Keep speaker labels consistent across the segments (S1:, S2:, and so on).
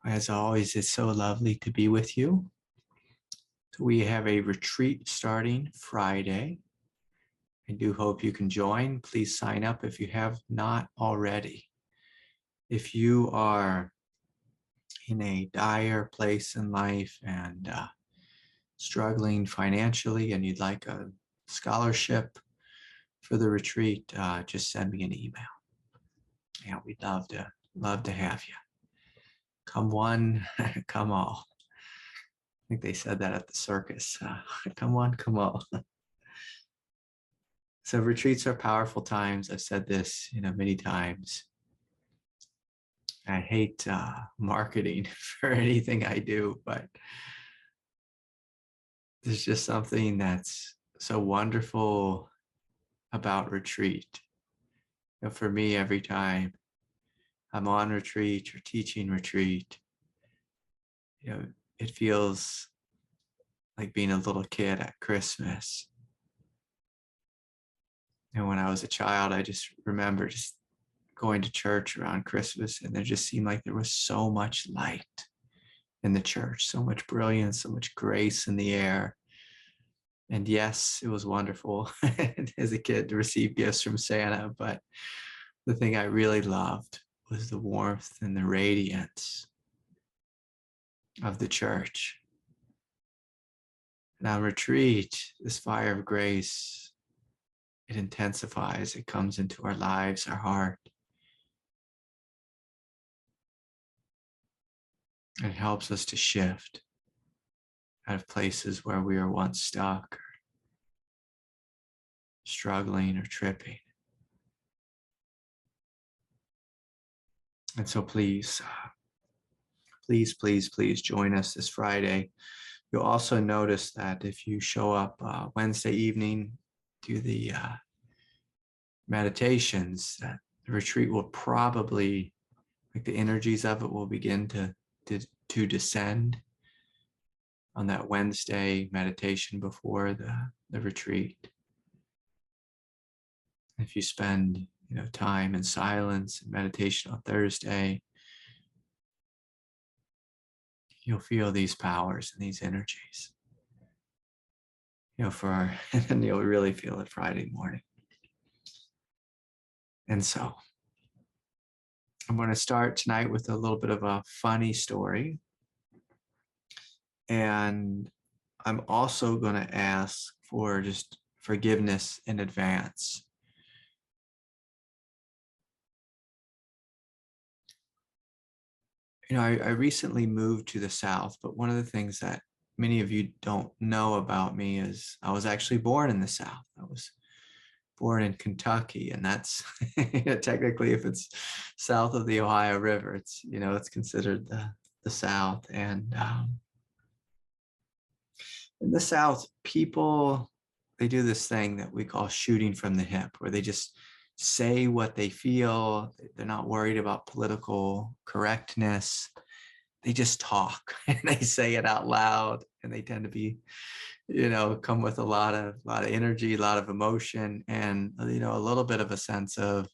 S1: As always, it's so lovely to be with you. So we have a retreat starting Friday. I do hope you can join. Please sign up if you have not already. If you are in a dire place in life and struggling financially and you'd like a scholarship for the retreat, just send me an email. Yeah, we'd love to have you. Come one, come all. I think they said that at the circus. Come one, come all. So retreats are powerful times. I've said this, many times. I hate marketing for anything I do, but there's just something that's so wonderful about retreat. For me, every time I'm on retreat or teaching retreat, it feels like being a little kid at Christmas. And when I was a child, I just remember just going to church around Christmas, and there just seemed like there was so much light in the church, so much brilliance, so much grace in the air. And yes, it was wonderful as a kid to receive gifts from Santa, but the thing I really loved was the warmth and the radiance of the church. And on retreat, this fire of grace, it intensifies, it comes into our lives, our heart. It helps us to shift out of places where we were once stuck, or struggling, or tripping. And so please join us this Friday. You'll also notice that if you show up Wednesday evening to the meditations, that the retreat will probably, like the energies of it will begin to descend on that Wednesday meditation before the retreat. If you spend time in silence and meditation on Thursday, you'll feel these powers and these energies. And you'll really feel it Friday morning. And so I'm going to start tonight with a little bit of a funny story. And I'm also going to ask for just forgiveness in advance. I recently moved to the South, but one of the things that many of you don't know about me is I was actually born in the South. I was born in Kentucky, and that's technically, if it's south of the Ohio River, it's considered the South. And in the South, people, they do this thing that we call shooting from the hip, where they just say what they feel. They're not worried about political correctness. They just talk and they say it out loud, and they tend to be, come with a lot of energy, a lot of emotion, and, a little bit of a sense of,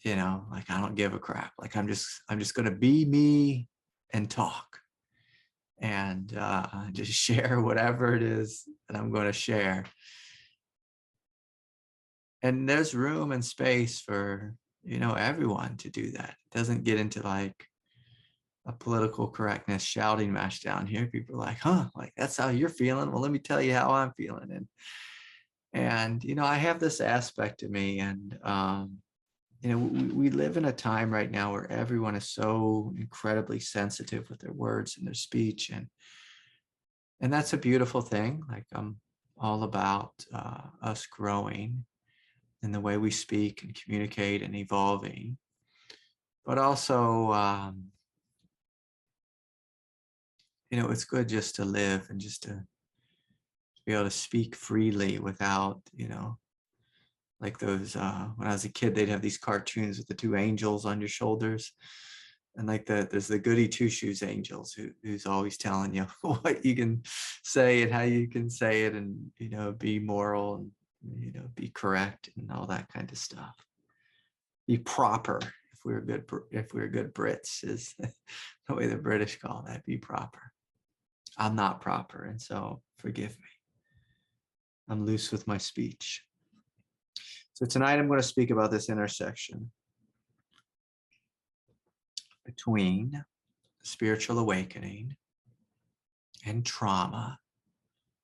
S1: like, I don't give a crap. Like, I'm just going to be me and talk and just share whatever it is that I'm going to share. And there's room and space for, everyone to do that. It doesn't get into like a political correctness shouting match down here. People are like, like, that's how you're feeling. Well, let me tell you how I'm feeling. And I have this aspect of me, and, we live in a time right now where everyone is so incredibly sensitive with their words and their speech. And that's a beautiful thing. Like, I'm all about us growing in the way we speak and communicate and evolving, but also, it's good just to live and just to be able to speak freely without, like those, when I was a kid, they'd have these cartoons with the two angels on your shoulders. And like there's the goody two shoes angels who's always telling you what you can say and how you can say it, and, be moral and, be correct and all that kind of stuff. Be proper, if we're good Brits is the way the British call that. Be proper. I'm not proper, and so forgive me. I'm loose with my speech. So tonight I'm going to speak about this intersection between spiritual awakening and trauma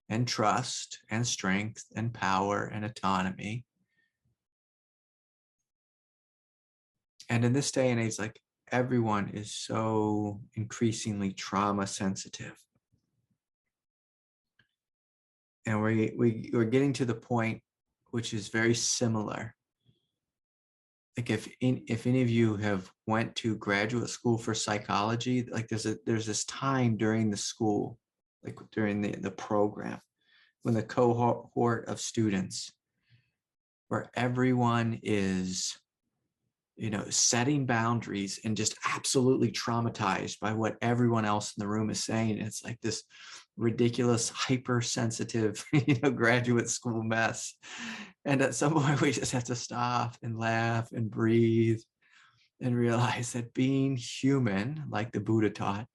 S1: and trust and strength and power and autonomy. And in this day and age, like, everyone is so increasingly trauma sensitive. And we're getting to the point which is very similar. Like if any of you have went to graduate school for psychology, like there's this time during the school, like during the program, when the cohort of students where everyone is, setting boundaries and just absolutely traumatized by what everyone else in the room is saying. It's like this ridiculous, hypersensitive, graduate school mess. And at some point we just have to stop and laugh and breathe and realize that being human, like the Buddha taught,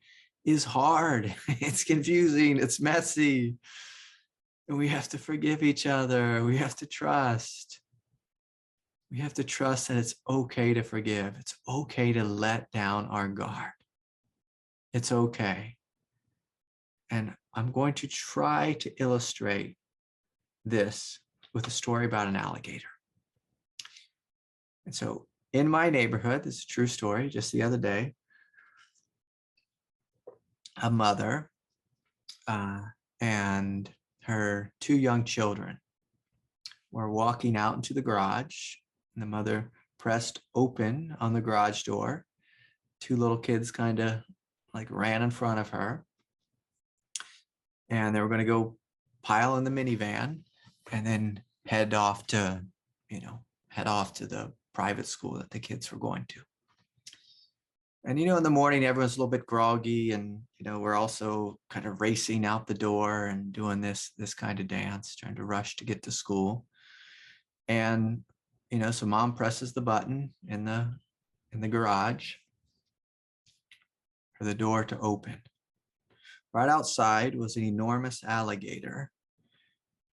S1: is hard. It's confusing. It's messy. And we have to forgive each other. We have to trust. We have to trust that it's okay to forgive. It's okay to let down our guard. It's okay. And I'm going to try to illustrate this with a story about an alligator. And so in my neighborhood, this is a true story, just the other day, a mother and her 2 young children were walking out into the garage. And the mother pressed open on the garage door. 2 little kids kind of like ran in front of her. And they were going to go pile in the minivan and then head off to the private school that the kids were going to. And, in the morning, everyone's a little bit groggy, and, we're also kind of racing out the door and doing this kind of dance, trying to rush to get to school. And, so mom presses the button in the garage for the door to open. Right outside was an enormous alligator,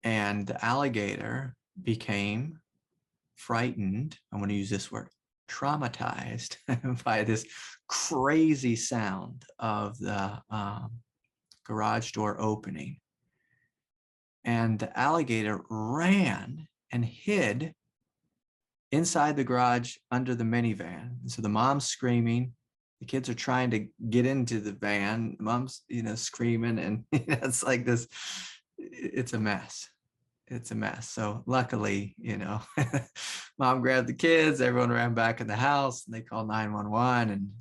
S1: and the alligator became frightened. I'm going to use this word, traumatized by this crazy sound of the garage door opening. And the alligator ran and hid inside the garage under the minivan. And so the mom's screaming. The kids are trying to get into the van. Mom's, screaming, and it's like this. It's a mess. It's a mess. So luckily, mom grabbed the kids. Everyone ran back in the house, and they called 911.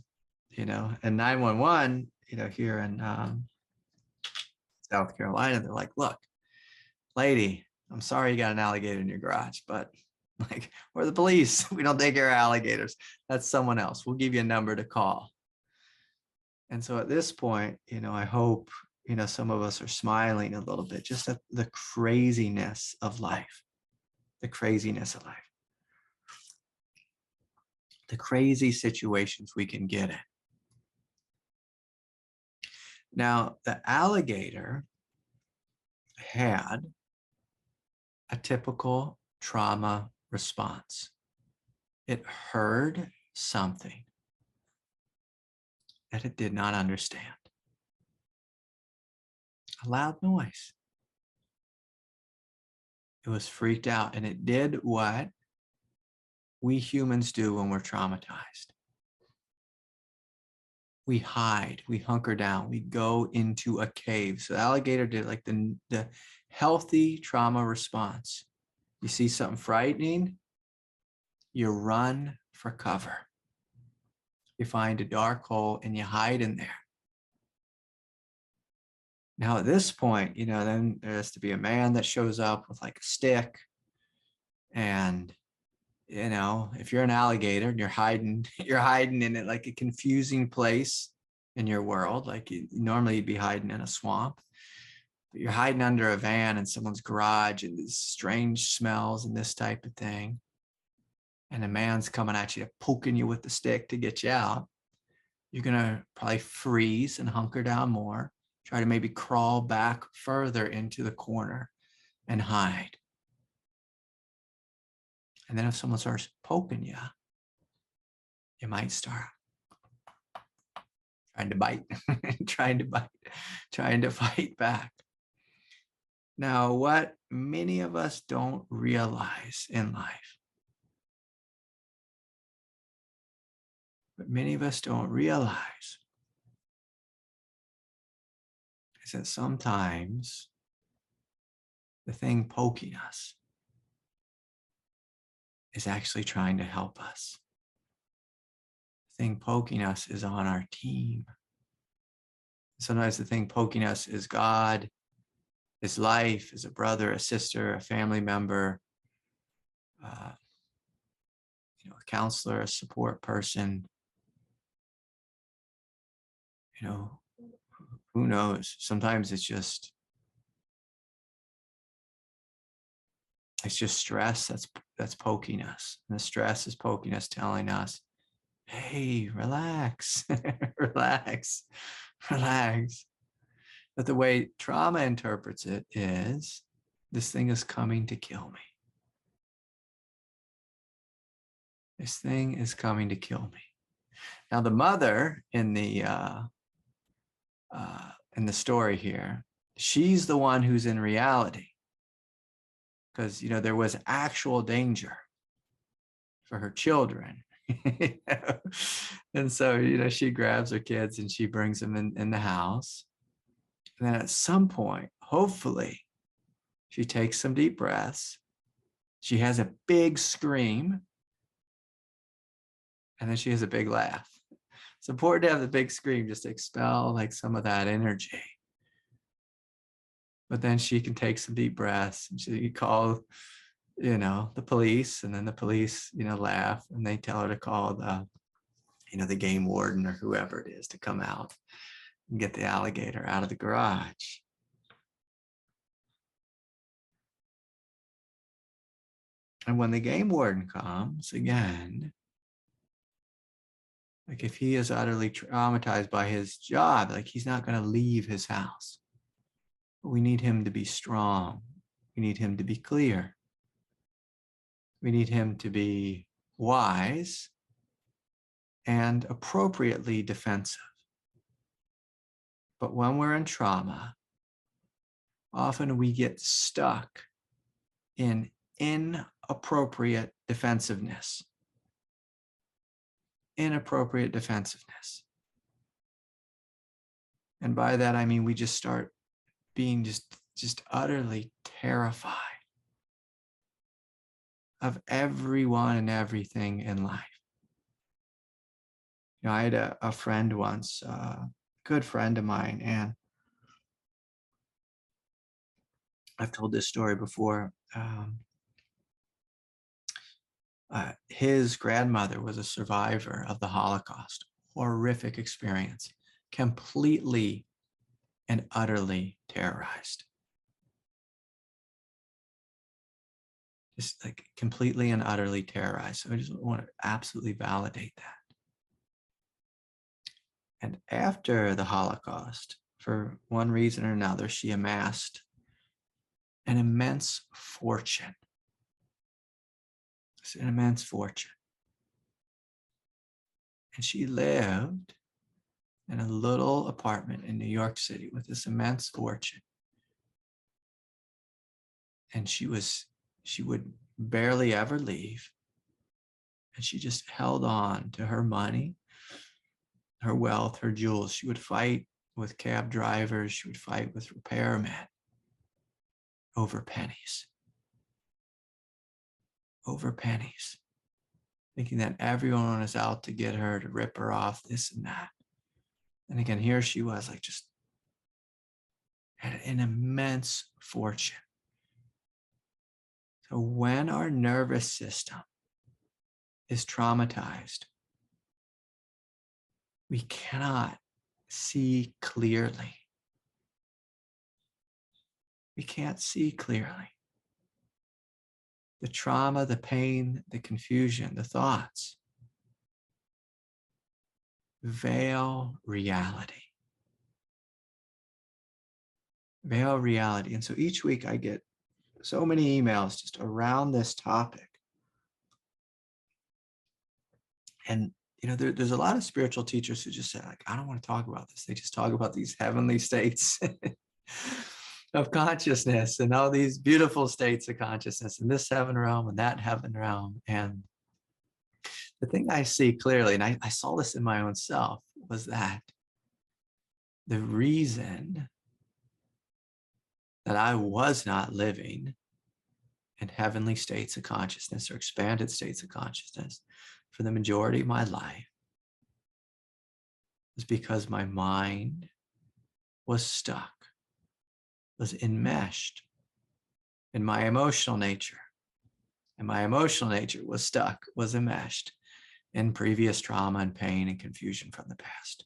S1: And 911, here in South Carolina, they're like, "Look, lady, I'm sorry you got an alligator in your garage, but like, we're the police. We don't take care of alligators. That's someone else. We'll give you a number to call." And so at this point, I hope, some of us are smiling a little bit, just at the craziness of life, the craziness of life, the crazy situations we can get in. Now, the alligator had a typical trauma response. It heard something that it did not understand. A loud noise. It was freaked out, and it did what we humans do when we're traumatized. We hide, we hunker down, we go into a cave. So the alligator did like the healthy trauma response. You see something frightening, you run for cover. You find a dark hole and you hide in there. Now at this point, then there has to be a man that shows up with like a stick. And, if you're an alligator and you're hiding in it like a confusing place in your world, like normally you'd be hiding in a swamp, but you're hiding under a van in someone's garage and these strange smells and this type of thing. and a man's coming at you, poking you with the stick to get you out, you're going to probably freeze and hunker down more, try to maybe crawl back further into the corner and hide. And then if someone starts poking you, you might start trying to bite, trying to fight back. Now, what many of us don't realize in life, what many of us don't realize is that sometimes the thing poking us is actually trying to help us. The thing poking us is on our team. Sometimes the thing poking us is God, is life, is a brother, a sister, a family member, a counselor, a support person. Who knows? Sometimes it's just stress that's poking us. And the stress is poking us, telling us, hey, relax, relax, relax. But the way trauma interprets it is, this thing is coming to kill me. This thing is coming to kill me. Now, the mother in the story here, she's the one who's in reality, because there was actual danger for her children. And so she grabs her kids and she brings them in the house. And then at some point, hopefully, she takes some deep breaths. She has a big scream. And then she has a big laugh. It's important to have the big scream just to expel like some of that energy. But then she can take some deep breaths and she can call, the police, and then the police, laugh, and they tell her to call the game warden or whoever it is to come out and get the alligator out of the garage. And when the game warden comes again, like if he is utterly traumatized by his job, like he's not going to leave his house. But we need him to be strong. We need him to be clear. We need him to be wise and appropriately defensive. But when we're in trauma, often we get stuck in inappropriate defensiveness. Inappropriate defensiveness. And by that, I mean we just start being just utterly terrified of everyone and everything in life. I had a friend once, a good friend of mine, and I've told this story before. His grandmother was a survivor of the Holocaust. Horrific experience. Completely and utterly terrorized. Just like completely and utterly terrorized. So I just want to absolutely validate that. And after the Holocaust, for one reason or another, she amassed an immense fortune. It's an immense fortune. And she lived in a little apartment in New York City with this immense fortune. And she would barely ever leave. And she just held on to her money, her wealth, her jewels. She would fight with cab drivers. She would fight with repairmen over pennies. Over pennies. Thinking that everyone was out to get her, to rip her off, this and that. And again, here she was, like just had an immense fortune. So when our nervous system is traumatized, we cannot see clearly. We can't see clearly. the trauma, the pain, the confusion, the thoughts veil reality. Veil reality. And so each week I get so many emails just around this topic. And there's a lot of spiritual teachers who just say, like, I don't want to talk about this. They just talk about these heavenly states of consciousness and all these beautiful states of consciousness in this heaven realm and that heaven realm. And the thing I see clearly, and I saw this in my own self, was that the reason that I was not living in heavenly states of consciousness or expanded states of consciousness for the majority of my life was because my mind was stuck, was enmeshed in my emotional nature. And my emotional nature was stuck, was enmeshed in previous trauma and pain and confusion from the past.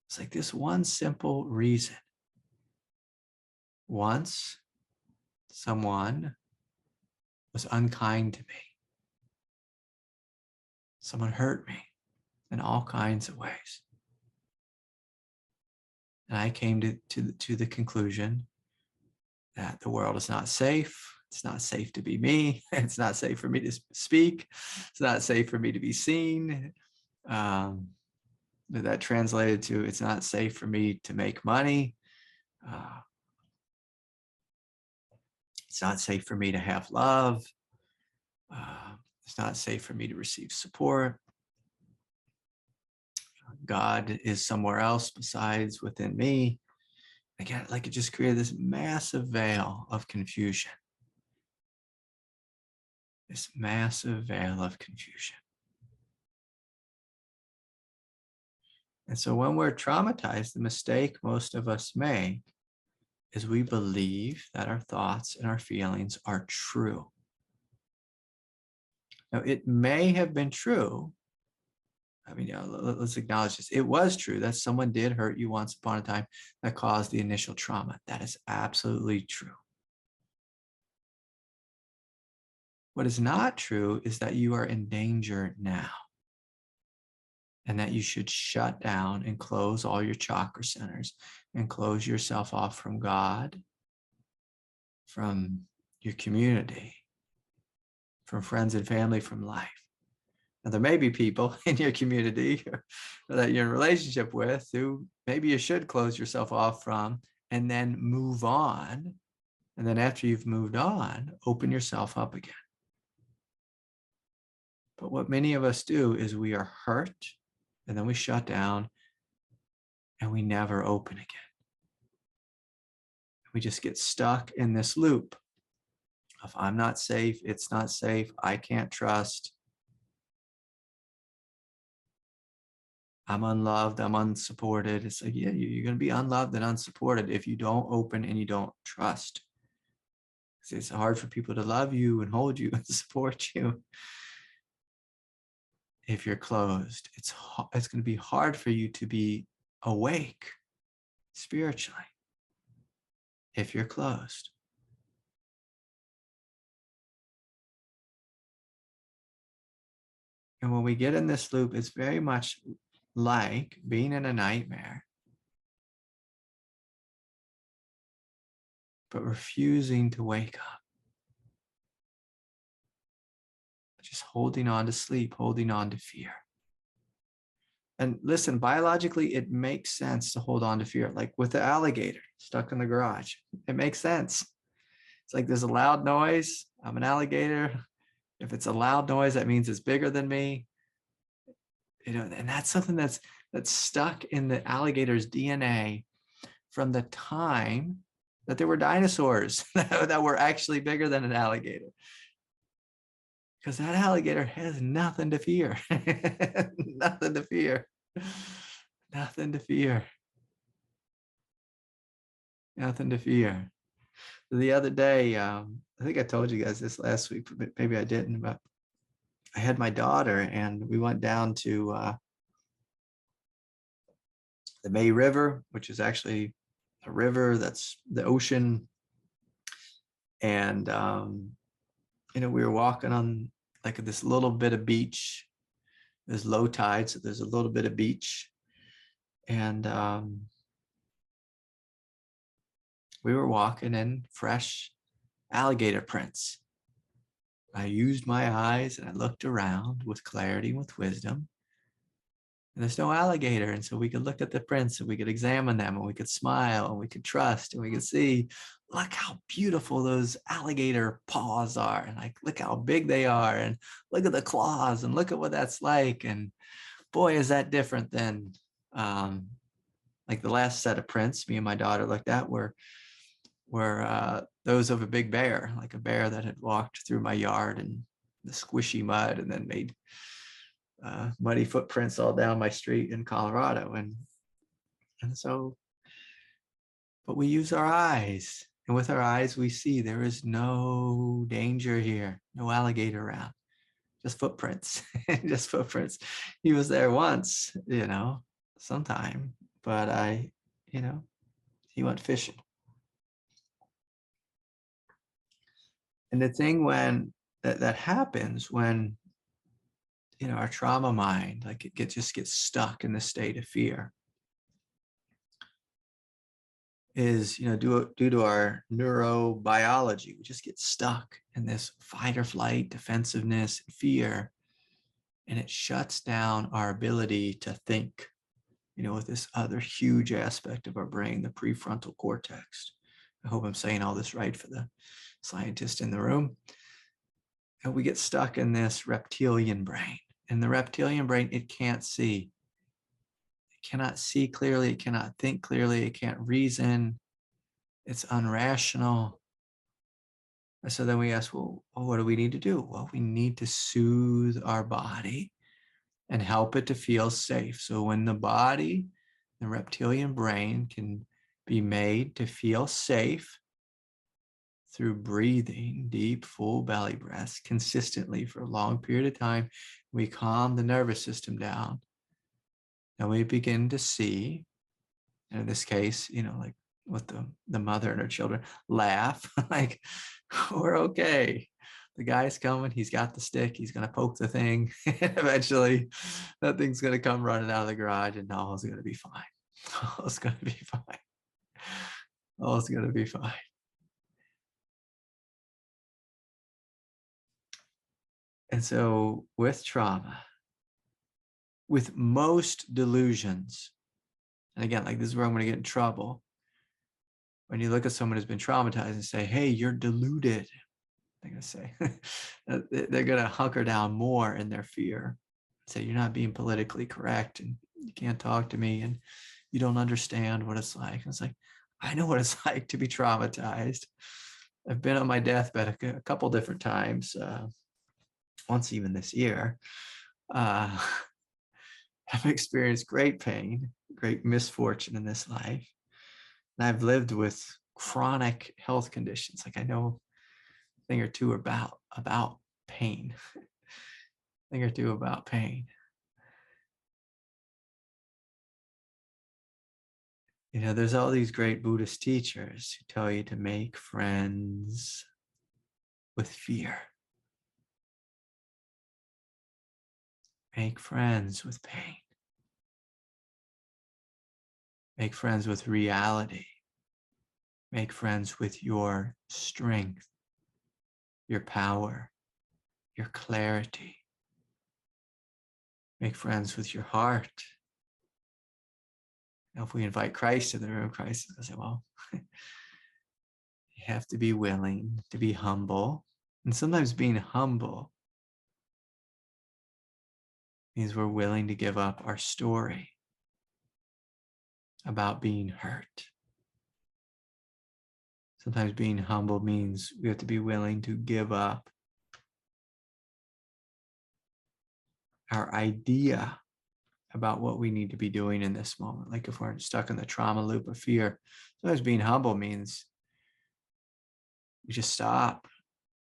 S1: It's like this one simple reason. Once someone was unkind to me. Someone hurt me in all kinds of ways. And I came to the conclusion that the world is not safe. It's not safe to be me. It's not safe for me to speak. It's not safe for me to be seen. That translated to, it's not safe for me to make money. It's not safe for me to have love. It's not safe for me to receive support. God is somewhere else besides within me. Again, like it just created this massive veil of confusion. This massive veil of confusion. And so when we're traumatized, the mistake most of us make is we believe that our thoughts and our feelings are true. Now, it may have been true. I mean, let's acknowledge this. It was true that someone did hurt you once upon a time that caused the initial trauma. That is absolutely true. What is not true is that you are in danger now and that you should shut down and close all your chakra centers and close yourself off from God, from your community, from friends and family, from life. Now, there may be people in your community that you're in a relationship with who maybe you should close yourself off from and then move on. And then after you've moved on, open yourself up again. But what many of us do is we are hurt and then we shut down and we never open again. We just get stuck in this loop of I'm not safe, it's not safe, I can't trust, I'm unloved, I'm unsupported. It's like, yeah, you're going to be unloved and unsupported if you don't open and you don't trust. It's hard for people to love you and hold you and support you if you're closed. It's going to be hard for you to be awake spiritually if you're closed. And when we get in this loop, it's very much like being in a nightmare, but refusing to wake up. Just holding on to sleep, holding on to fear. And listen, biologically, it makes sense to hold on to fear. Like with the alligator stuck in the garage, it makes sense. It's like there's a loud noise. I'm an alligator. If it's a loud noise, that means it's bigger than me. And that's something that's stuck in the alligator's DNA from the time that there were dinosaurs that were actually bigger than an alligator. Because that alligator has nothing to fear. Nothing to fear. Nothing to fear. Nothing to fear. The other day, I think I told you guys this last week, but maybe I didn't, but I had my daughter and we went down to the May River, which is actually a river that's the ocean. And we were walking on like this little bit of beach. There's low tide, so there's a little bit of beach. And we were walking in fresh alligator prints. I used my eyes and I looked around with clarity and with wisdom. And there's no alligator. And so we could look at the prints and we could examine them and we could smile and we could trust and we could see, look how beautiful those alligator paws are. And like, look how big they are. And look at the claws and look at what that's like. And boy, is that different than like the last set of prints me and my daughter looked at were those of a big bear, like a bear that had walked through my yard in the squishy mud and then made muddy footprints all down my street in Colorado. And so, but we use our eyes, and with our eyes, we see there is no danger here, no alligator around, just footprints, just footprints. He was there once, sometime, but he went fishing. And the thing when that happens when our trauma mind, like it just gets stuck in the state of fear, is due to our neurobiology, we just get stuck in this fight or flight, defensiveness, fear, and it shuts down our ability to think, with this other huge aspect of our brain, the prefrontal cortex. I hope I'm saying all this right for the scientist in the room. And we get stuck in this reptilian brain. And the reptilian brain, it can't see. It cannot see clearly. It cannot think clearly. It can't reason. It's unrational. And so then we ask, well, what do we need to do? Well, we need to soothe our body and help it to feel safe. So when the body, the reptilian brain, can be made to feel safe through breathing deep, full belly breaths consistently for a long period of time, we calm the nervous system down. And we begin to see, and in this case, like with the mother and her children, laugh, like, we're okay. The guy's coming, he's got the stick, he's going to poke the thing. And eventually that thing's going to come running out of the garage and all's going to be fine. All's going to be fine. All's going to be fine. And so with trauma, with most delusions, and again, like this is where I'm going to get in trouble. When you look at someone who's been traumatized and say, hey, you're deluded, they're going to say, they're going to hunker down more in their fear. Say, you're not being politically correct and you can't talk to me and you don't understand what it's like. And it's like, I know what it's like to be traumatized. I've been on my deathbed a couple different times, once even this year. I've experienced great pain, great misfortune in this life. And I've lived with chronic health conditions. Like I know a thing or two about pain. A thing or two about pain. There's all these great Buddhist teachers who tell you to make friends with fear. Make friends with pain. Make friends with reality. Make friends with your strength, your power, your clarity. Make friends with your heart. Now, if we invite Christ to the room, Christ is going to say, well, you have to be willing to be humble. And sometimes being humble means we're willing to give up our story about being hurt. Sometimes being humble means we have to be willing to give up our idea about what we need to be doing in this moment. Like if we're stuck in the trauma loop of fear, sometimes being humble means we just stop.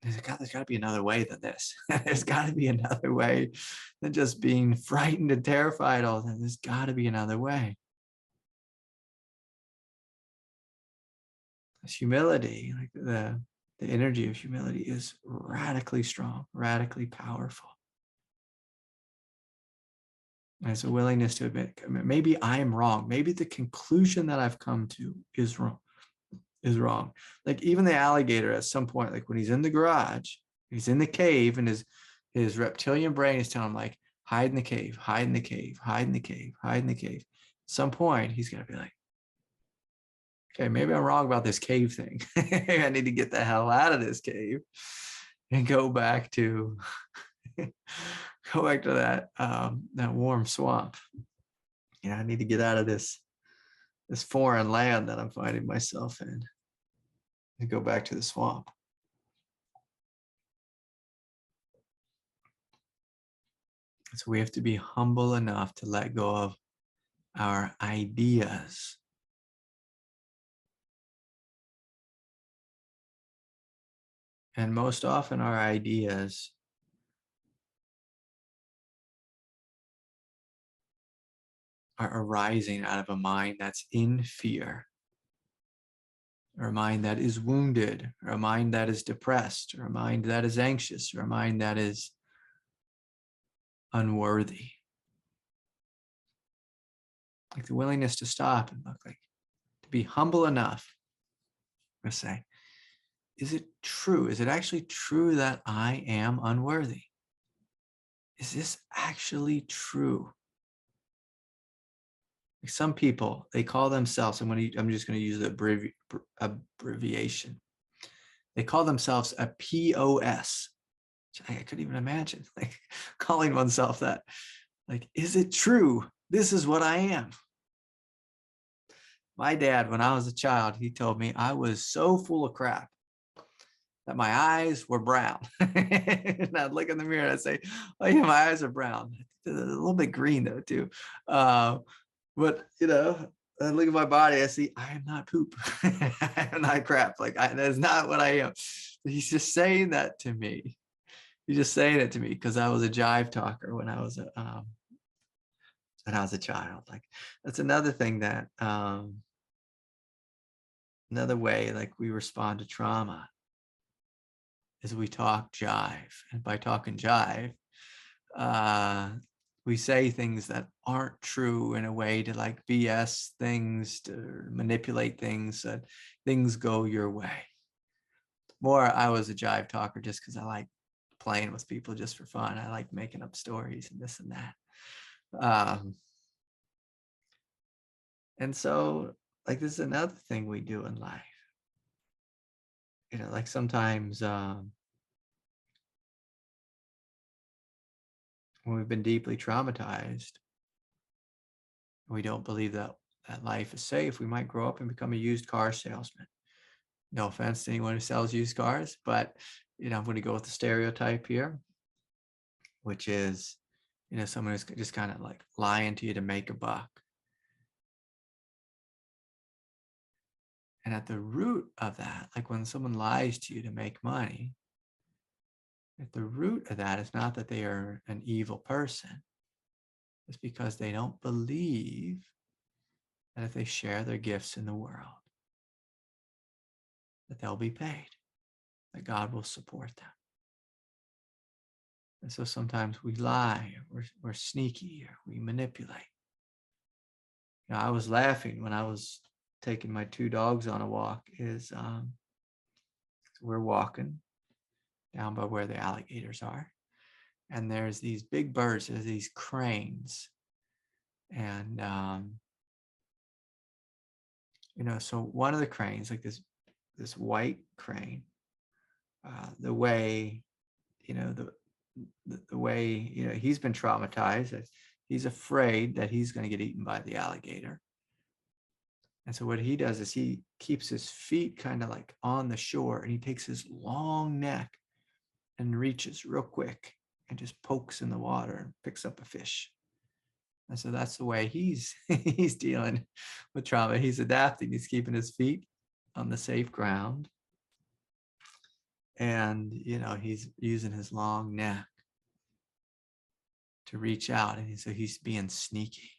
S1: There's got to be another way than this. There's got to be another way than just being frightened and terrified all the time. There's got to be another way. It's humility, like the the energy of humility is radically strong, radically powerful. And it's a willingness to admit, maybe I am wrong. Maybe the conclusion that I've come to is wrong. Like even the alligator at some point, like when he's in the garage, he's in the cave, and his reptilian brain is telling him, like, hide in the cave, hide in the cave, hide in the cave, hide in the cave. At some point, he's gonna be like, okay, maybe I'm wrong about this cave thing. I need to get the hell out of this cave and go back to that warm swamp. I need to get out of this foreign land that I'm finding myself in and go back to the swamp. So we have to be humble enough to let go of our ideas. And most often our ideas are arising out of a mind that's in fear, or a mind that is wounded, or a mind that is depressed, or a mind that is anxious, or a mind that is unworthy. Like the willingness to stop and look, like to be humble enough to say, is it true? Is it actually true that I am unworthy? Is this actually true? Like some people, they call themselves, I'm just going to use the abbreviation. They call themselves a POS. I couldn't even imagine, like calling oneself that. Like, is it true? This is what I am. My dad, when I was a child, he told me I was so full of crap that my eyes were brown. And I'd look in the mirror and I'd say, oh yeah, my eyes are brown. A little bit green though too. But I look at my body, I see I am not poop. I am not crap. Like that's not what I am. He's just saying that to me. He's just saying it to me because I was a jive talker when I was a child. Like that's another thing that another way like we respond to trauma is we talk jive. And by talking jive, we say things that aren't true in a way to like BS things, to manipulate things, so that things go your way. More, I was a jive talker just because I like playing with people just for fun. I like making up stories and this and that. And so, like, this is another thing we do in life. Like sometimes when we've been deeply traumatized, we don't believe that life is safe. We might grow up and become a used car salesman. No offense to anyone who sells used cars, but I'm going to go with the stereotype here, which is, someone who's just kind of like lying to you to make a buck. And at the root of that, like when someone lies to you to make money, at the root of that is not that they are an evil person. It's because they don't believe that if they share their gifts in the world, that they'll be paid, that God will support them. And so sometimes we lie, or we're sneaky, or we manipulate. I was laughing when I was taking my two dogs on a walk. We're walking down by where the alligators are, and there's these big birds, there's these cranes, and so one of the cranes, like this white crane, the way the way he's been traumatized, he's afraid that he's going to get eaten by the alligator. And so what he does is he keeps his feet kind of like on the shore, and he takes his long neck and reaches real quick and just pokes in the water and picks up a fish. And so that's the way he's dealing with trauma. He's adapting. He's keeping his feet on the safe ground. And, he's using his long neck to reach out. And so he's being sneaky.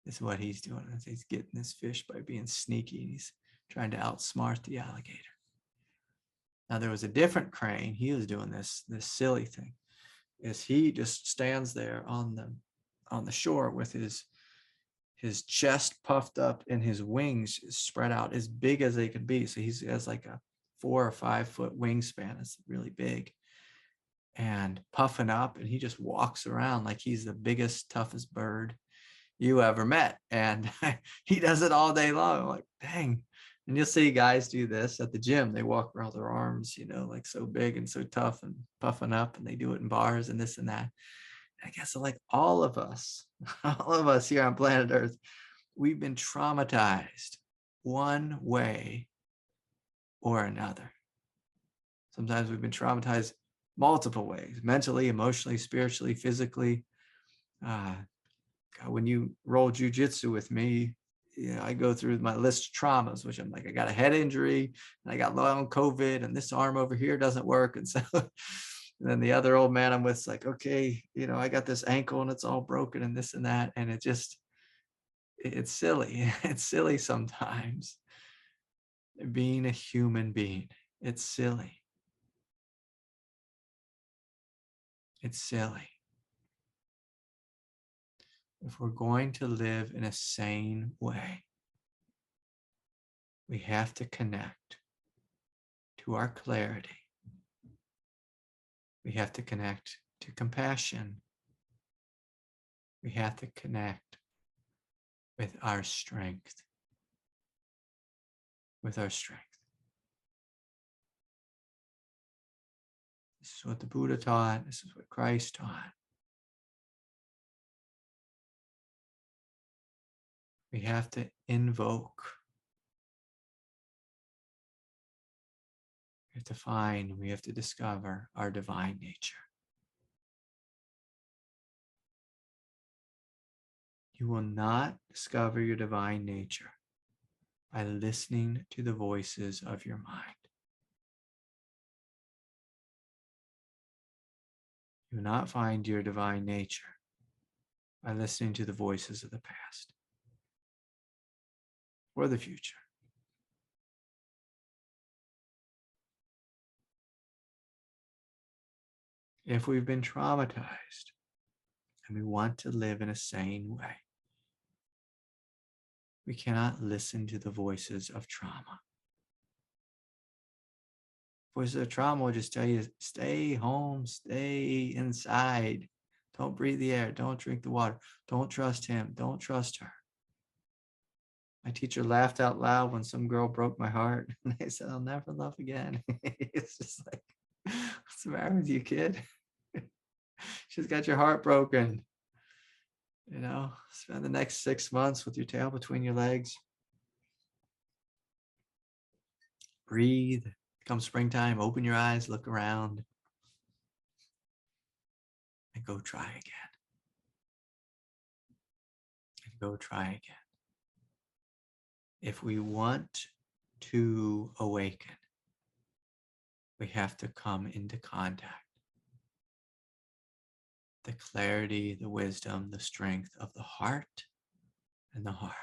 S1: Is what he's doing. He's getting this fish by being sneaky. And he's trying to outsmart the alligator. Now there was a different crane. He was doing this silly thing. Is he just stands there on the shore with his chest puffed up and his wings spread out as big as they could be. So he has like a 4 or 5 foot wingspan. It's really big and puffing up, and he just walks around like he's the biggest, toughest bird you ever met. And he does it all day long. I'm like, dang. And you'll see guys do this at the gym. They walk around their arms, like so big and so tough and puffing up, and they do it in bars and this and that. I guess like all of us here on planet Earth, we've been traumatized one way or another. Sometimes we've been traumatized multiple ways, mentally, emotionally, spiritually, physically. God, when you roll jujitsu with me, I go through my list of traumas, which I'm like, I got a head injury and I got long COVID and this arm over here doesn't work. And so, and then the other old man I'm with is like, okay, I got this ankle and it's all broken and this and that. And it's silly. It's silly sometimes being a human being. It's silly. It's silly. If we're going to live in a sane way, we have to connect to our clarity. We have to connect to compassion. We have to connect with our strength. With our strength. This is what the Buddha taught. This is what Christ taught. We have to invoke. We have to find, we have to discover our divine nature. You will not discover your divine nature by listening to the voices of your mind. You will not find your divine nature by listening to the voices of the past or the future. If we've been traumatized and we want to live in a sane way, we cannot listen to the voices of trauma. Voices of trauma will just tell you, stay home, stay inside. Don't breathe the air. Don't drink the water. Don't trust him. Don't trust her. My teacher laughed out loud when some girl broke my heart. And they said, I'll never love again. It's just like, what's the matter with you, kid? She's got your heart broken. Spend the next 6 months with your tail between your legs. Breathe. Come springtime, open your eyes, look around, and go try again. And go try again. If we want to awaken, we have to come into contact. The clarity, the wisdom, the strength of the heart and the heart.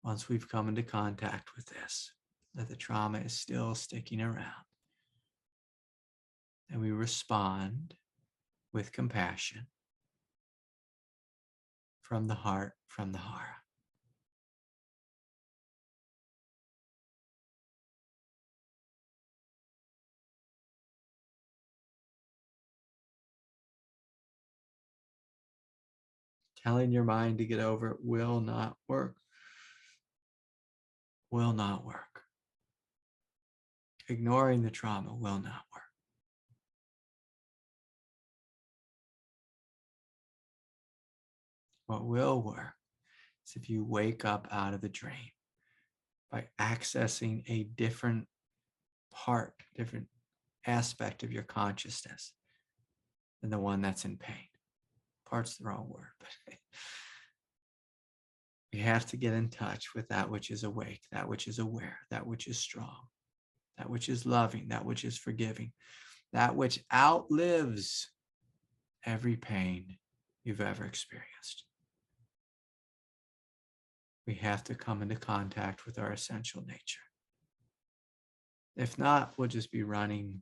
S1: Once we've come into contact with this, that the trauma is still sticking around, and we respond with compassion from the heart, from the heart. Telling your mind to get over it will not work. Will not work. Ignoring the trauma will not work. What will work is if you wake up out of the dream by accessing a different part, different aspect of your consciousness than the one that's in pain. Part's the wrong word, but we have to get in touch with that which is awake, that which is aware, that which is strong, that which is loving, that which is forgiving, that which outlives every pain you've ever experienced. we have to come into contact with our essential nature. If not, we'll just be running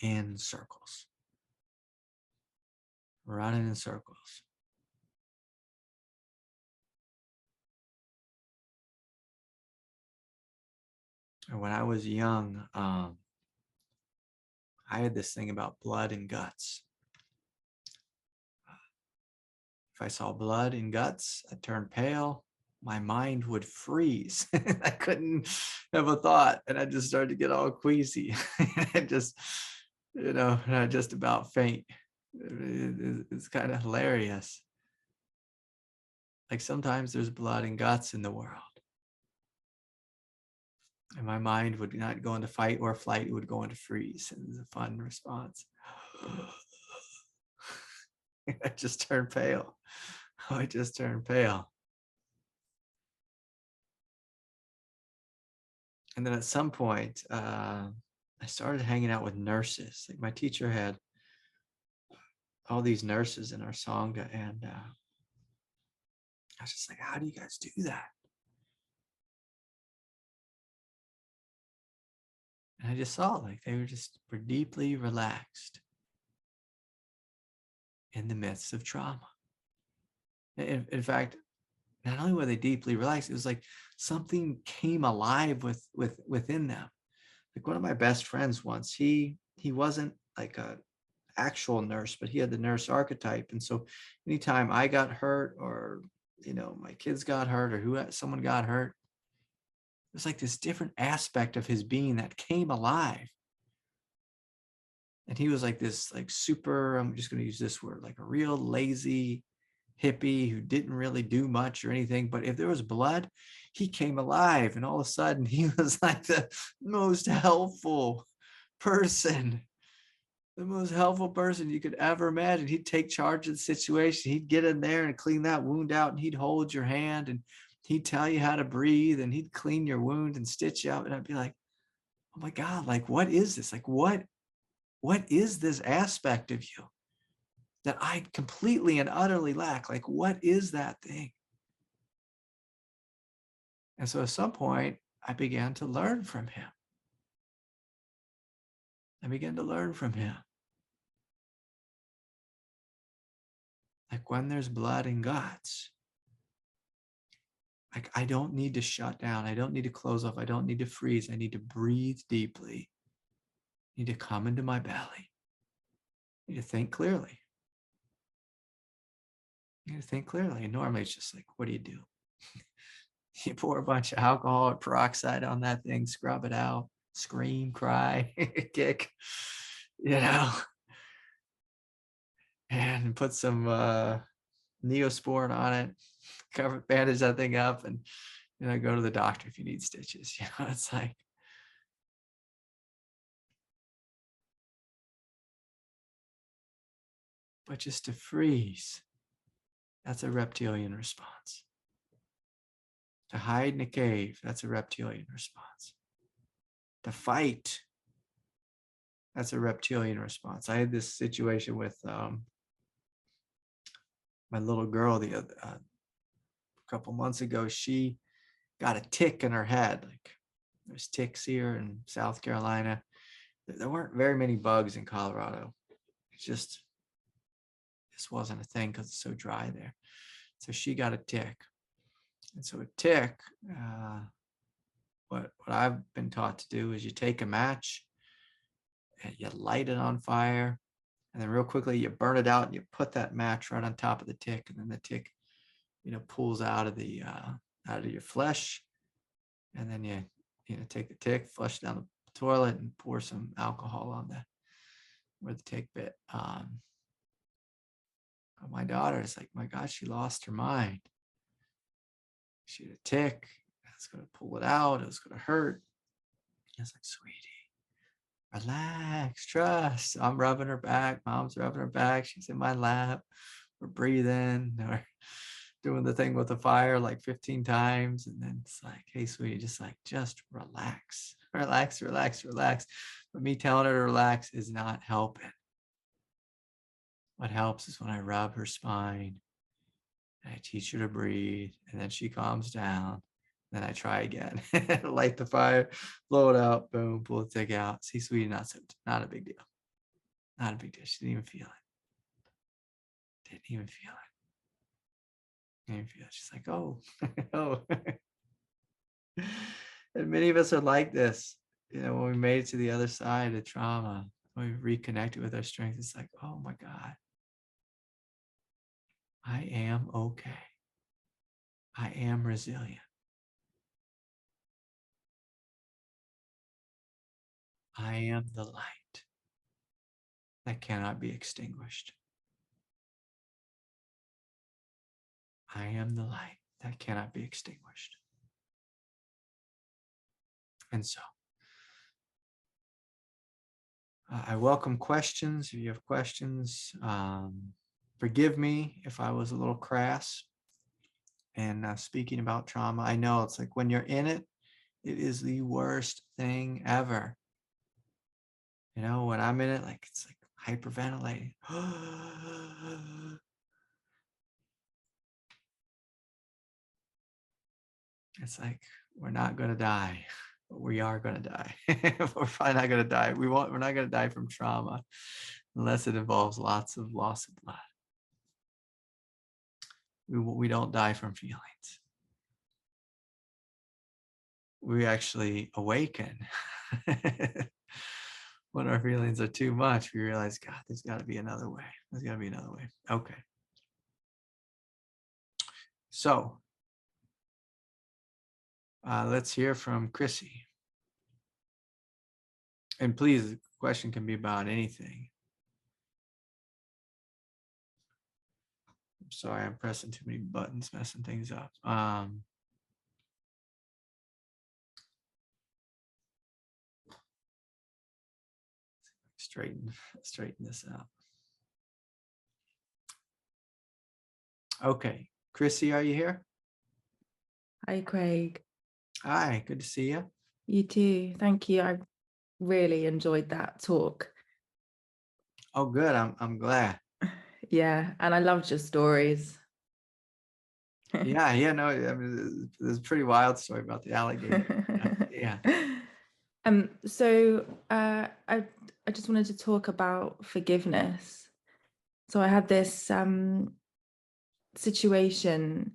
S1: in circles. Running in circles. And when I was young, I had this thing about blood and guts. If I saw blood and guts, I'd turn pale. My mind would freeze. I couldn't have a thought, and I just started to get all queasy. And just, and I just about faint. It's kind of hilarious. Like sometimes there's blood and guts in the world. And my mind would not go into fight or flight, it would go into freeze. And it's a fun response. I just turned pale. I just turned pale. And then at some point, I started hanging out with nurses. Like my teacher had all these nurses in our Sangha, and I was just like, how do you guys do that? And I just saw like they were deeply relaxed in the midst of trauma. In fact, not only were they deeply relaxed, it was like something came alive within them. Like one of my best friends once, he wasn't like a actual nurse, but he had the nurse archetype. And so anytime I got hurt or, my kids got hurt or someone got hurt, it was like this different aspect of his being that came alive. And he was like this, like super, I'm just going to use this word, like a real lazy hippie who didn't really do much or anything. But if there was blood, he came alive. And all of a sudden he was like the most helpful person. The most helpful person you could ever imagine. He'd take charge of the situation. He'd get in there and clean that wound out, and he'd hold your hand and he'd tell you how to breathe, and he'd clean your wound and stitch you up. And I'd be like, oh my God, like, what is this? Like, what is this aspect of you that I completely and utterly lack? Like, what is that thing? And so at some point, I began to learn from him. I began to learn from him. Like when there's blood and guts, like I don't need to shut down. I don't need to close off. I don't need to freeze. I need to breathe deeply. I need to come into my belly. I need to think clearly. You need to think clearly. And normally it's just like, what do? You pour a bunch of alcohol or peroxide on that thing, scrub it out, scream, cry, kick, and put some Neosporin on it, bandage that thing up, and go to the doctor if you need stitches. It's like, but just to freeze, that's a reptilian response. To hide in a cave, that's a reptilian response. To fight, that's a reptilian response. I had this situation with my little girl a couple months ago. She got a tick in her head. Like there's ticks here in South Carolina. There weren't very many bugs in Colorado. This wasn't a thing because it's so dry there. So she got a tick. And so a tick, what I've been taught to do is you take a match and you light it on fire, and then real quickly you burn it out and you put that match right on top of the tick, and then the tick, pulls out of your flesh, and then you take the tick, flush it down the toilet, and pour some alcohol on where the tick bit. My daughter is like, my God, she lost her mind. She had a tick. I was going to pull it out. It was going to hurt. I was like, sweetie, relax, trust. I'm rubbing her back. Mom's rubbing her back. She's in my lap. We're breathing. We're doing the thing with the fire like 15 times. And then it's like, hey, sweetie, just relax. Relax, relax, relax. But me telling her to relax is not helping. What helps is when I rub her spine And I teach her to breathe, and then she calms down. Then I try again. Light the fire, blow it out, boom, pull the tick out. See, sweetie, not a big deal. Not a big deal. She didn't even feel it. Didn't even feel it. Didn't even feel it. She's like, oh, oh. And many of us are like this. When we made it to the other side of trauma, when we reconnected with our strength, it's like, oh my God, I am okay. I am resilient. I am the light that cannot be extinguished. I am the light that cannot be extinguished. And so, I welcome questions. If you have questions, forgive me if I was a little crass and speaking about trauma. I know it's like when you're in it, it is the worst thing ever. When I'm in it, like it's like hyperventilating. It's like we're not going to die, but we are going to die. We're probably not going to die. We're not going to die from trauma unless it involves lots of loss of blood. We don't die from feelings. We actually awaken. When our feelings are too much, we realize, God, there's got to be another way. There's got to be another way. Okay. So let's hear from Chrissy. And please, the question can be about anything. I'm sorry, I'm pressing too many buttons, messing things up. Straighten this out. Okay, Chrissy, are you here?
S2: Hi, Craig.
S1: Hi, good to see you.
S2: You too. Thank you. I really enjoyed that talk.
S1: Oh, good. I'm glad.
S2: Yeah, and I loved your stories.
S1: Yeah. No, I mean, there's a pretty wild story about the alligator. Yeah.
S2: So I just wanted to talk about forgiveness. So I had this situation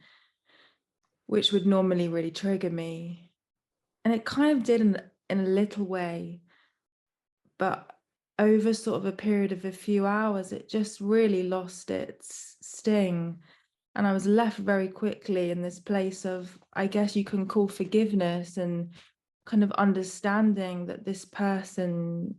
S2: which would normally really trigger me, and it kind of did in a little way, but over sort of a period of a few hours, it just really lost its sting. And I was left very quickly in this place of, I guess you can call forgiveness, and kind of understanding that this person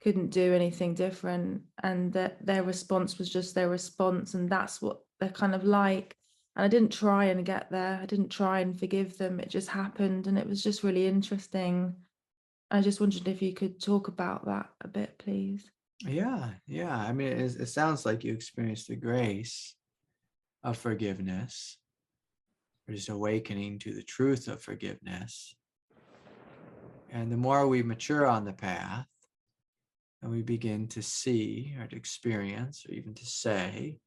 S2: couldn't do anything different, and that their response was just their response, and that's what they're kind of like. And I didn't try and get there. I didn't try and forgive them. It just happened, and it was just really interesting. I just wondered if you could talk about that a bit, please.
S1: Yeah. I mean, it sounds like you experienced the grace of forgiveness, or just awakening to the truth of forgiveness. And the more we mature on the path, and we begin to see or to experience or even to say,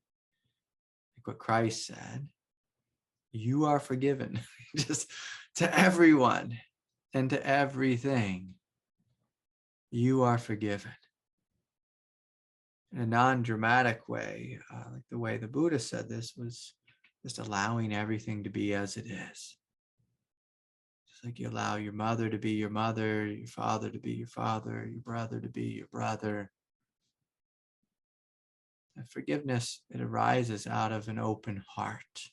S1: like what Christ said, you are forgiven, just to everyone and to everything. You are forgiven. In a non-dramatic way, like the way the Buddha said this, was just allowing everything to be as it is. Just like you allow your mother to be your mother, your father to be your father, your brother to be your brother. And forgiveness, it arises out of an open heart.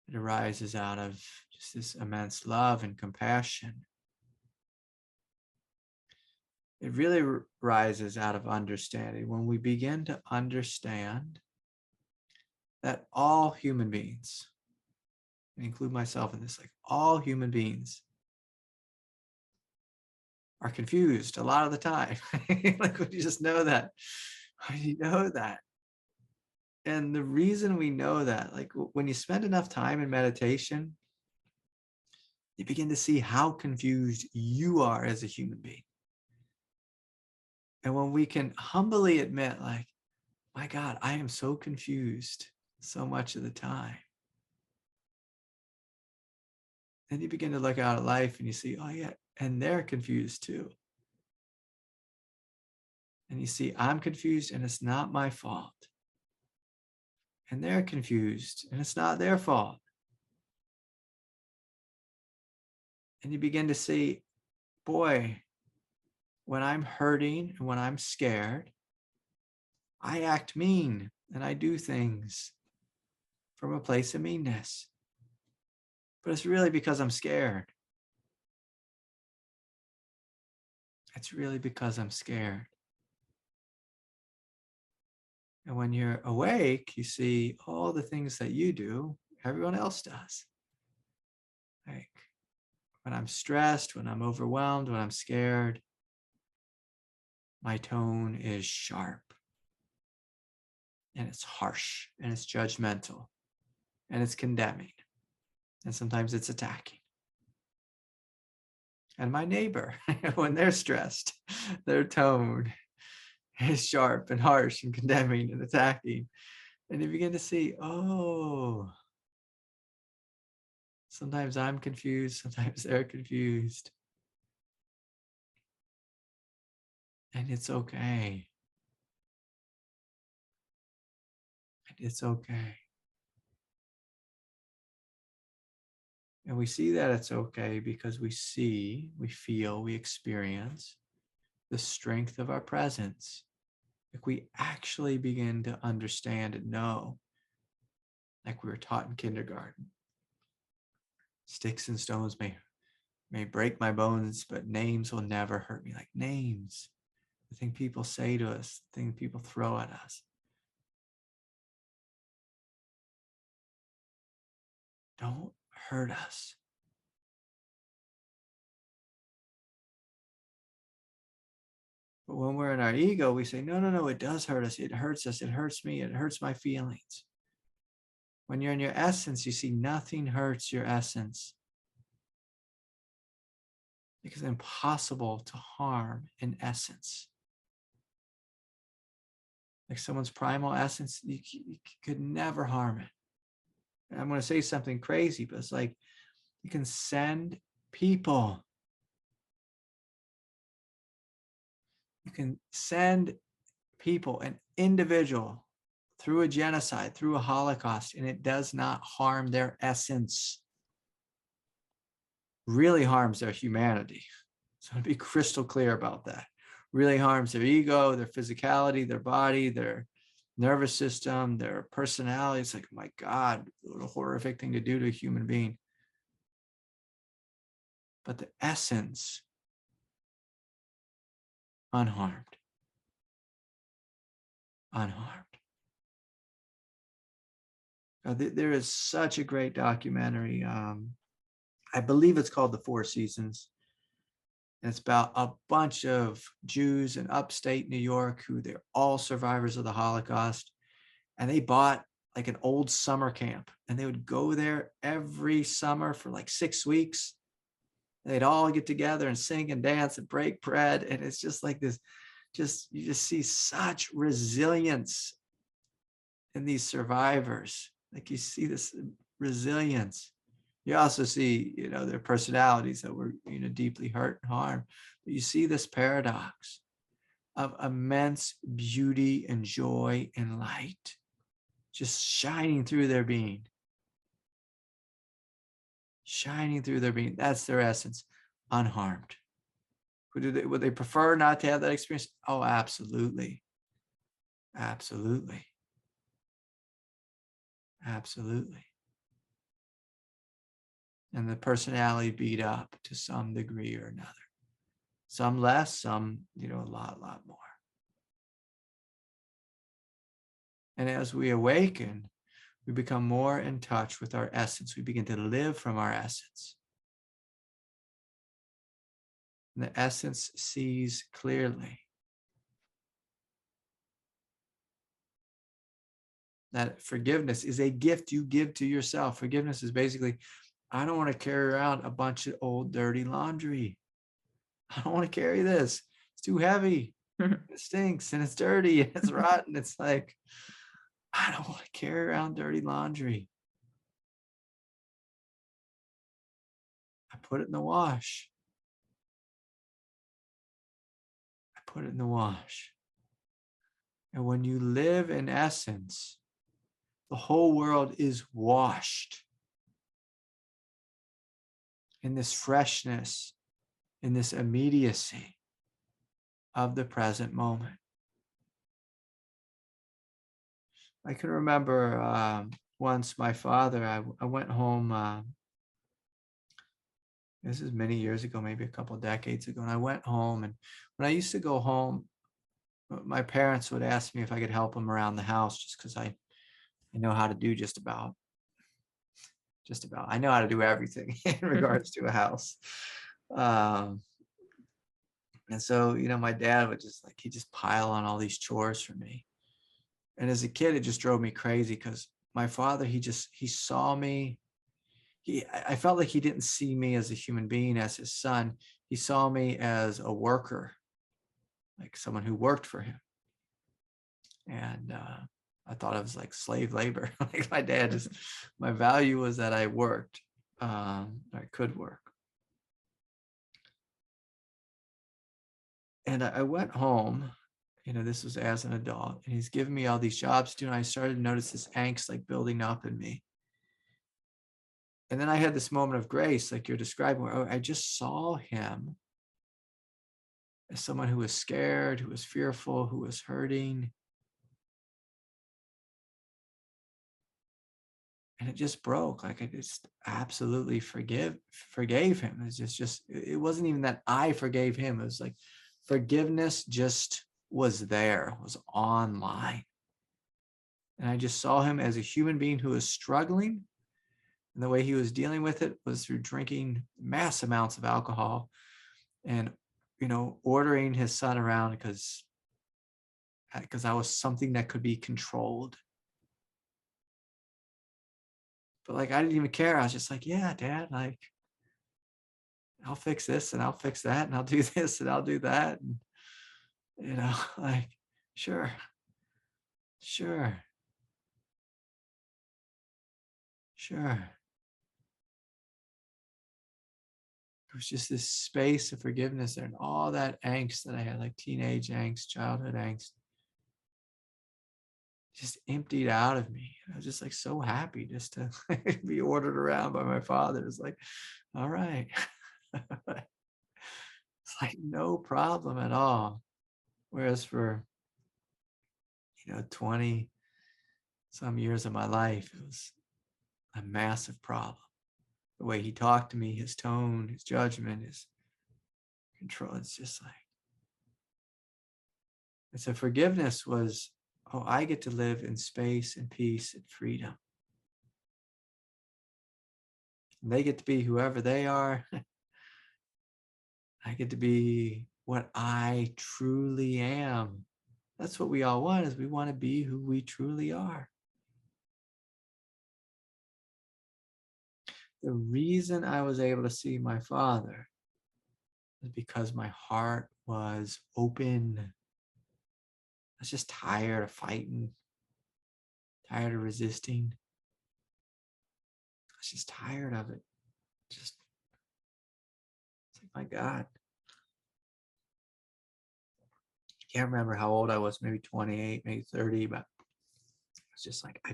S1: It arises out of just this immense love and compassion. It really rises out of understanding. When we begin to understand that all human beings, I include myself in this, like all human beings are confused a lot of the time. Like when you just know that, when you know that. And the reason we know that, like when you spend enough time in meditation, you begin to see how confused you are as a human being. And when we can humbly admit, like, my God, I am so confused. so much of the time. Then you begin to look out at life and you see, oh yeah, and they're confused too. And you see, I'm confused and it's not my fault. And they're confused and it's not their fault. And you begin to see, boy, when I'm hurting and when I'm scared, I act mean and I do things from a place of meanness. But it's really because I'm scared. It's really because I'm scared. And when you're awake, you see all the things that you do, everyone else does. Like when I'm stressed, when I'm overwhelmed, when I'm scared, my tone is sharp and it's harsh and it's judgmental and it's condemning and sometimes it's attacking. And my neighbor, when they're stressed, their tone is sharp and harsh and condemning and attacking. And you begin to see, oh, sometimes I'm confused, sometimes they're confused. And it's okay. And it's okay. And we see that it's okay because we see, we feel, we experience the strength of our presence. Like we actually begin to understand and know, like we were taught in kindergarten. Sticks and stones may break my bones, but names will never hurt me. Like names, the thing people say to us, the thing people throw at us. Don't hurt us. But when we're in our ego, we say, no, it does hurt us. It hurts us. It hurts me. It hurts my feelings. When you're in your essence, you see nothing hurts your essence. Because it's impossible to harm in essence. Like someone's primal essence, you could never harm it. And I'm going to say something crazy, but it's like you can send people. You can send people, an individual, through a genocide, through a Holocaust, and it does not harm their essence. Really harms their humanity. So to be crystal clear about that. Really harms their ego, their physicality, their body, their nervous system, their personality. It's like, my God, what a horrific thing to do to a human being. But the essence, unharmed. Unharmed. There is such a great documentary. I believe it's called The Four Seasons. And it's about a bunch of Jews in upstate New York who they're all survivors of the Holocaust. And they bought like an old summer camp and they would go there every summer for like 6 weeks. They'd all get together and sing and dance and break bread. And it's just like this, you just see such resilience in these survivors. Like you see this resilience. You also see, their personalities that were, deeply hurt and harmed. But you see this paradox of immense beauty and joy and light just shining through their being. Shining through their being. That's their essence, unharmed. Would they prefer not to have that experience? Oh, absolutely. Absolutely. Absolutely. And the personality beat up to some degree or another. Some less, some, a lot more. And as we awaken, we become more in touch with our essence. We begin to live from our essence. And the essence sees clearly that forgiveness is a gift you give to yourself. Forgiveness is basically, I don't want to carry around a bunch of old dirty laundry. I don't want to carry this. It's too heavy. It stinks and it's dirty and it's rotten. It's like, I don't want to carry around dirty laundry. I put it in the wash. I put it in the wash. And when you live in essence, the whole world is washed in this freshness, in this immediacy of the present moment. I can remember once my father, I went home, this is many years ago, maybe a couple of decades ago, and I went home, and when I used to go home, my parents would ask me if I could help them around the house just because I know how to do just about. I know how to do everything in regards to a house. Um, and so, my dad would he'd just pile on all these chores for me. And as a kid, it just drove me crazy because my father, he saw me. I felt like he didn't see me as a human being, as his son. He saw me as a worker, like someone who worked for him. And I thought I was like slave labor. Like my dad my value was that I worked, I could work. And I went home, this was as an adult, and he's giving me all these jobs to do. And I started to notice this angst like building up in me. And then I had this moment of grace, like you're describing, where I just saw him as someone who was scared, who was fearful, who was hurting. And it just broke. Like I just absolutely forgave him. It's just, it wasn't even that I forgave him. It was like forgiveness just was there, was online. And I just saw him as a human being who was struggling. And the way he was dealing with it was through drinking mass amounts of alcohol and, ordering his son around because I was something that could be controlled. But like, I didn't even care. I was just like, yeah, Dad, like, I'll fix this and I'll fix that and I'll do this and I'll do that. And, like, sure, sure, sure. It was just this space of forgiveness there, and all that angst that I had, like teenage angst, childhood angst, just emptied out of me. I was just like so happy just to be ordered around by my father. It's like, all right. It's like no problem at all. Whereas for, 20 some years of my life, it was a massive problem. The way he talked to me, his tone, his judgment, his control. It's just like, and so forgiveness was, I get to live in space and peace and freedom. And they get to be whoever they are. I get to be what I truly am. That's what we all want, is we want to be who we truly are. The reason I was able to see my father is because my heart was open. I was just tired of fighting, tired of resisting. I was just tired of it. It's like, my God. I can't remember how old I was, maybe 28, maybe 30, but it's just like, I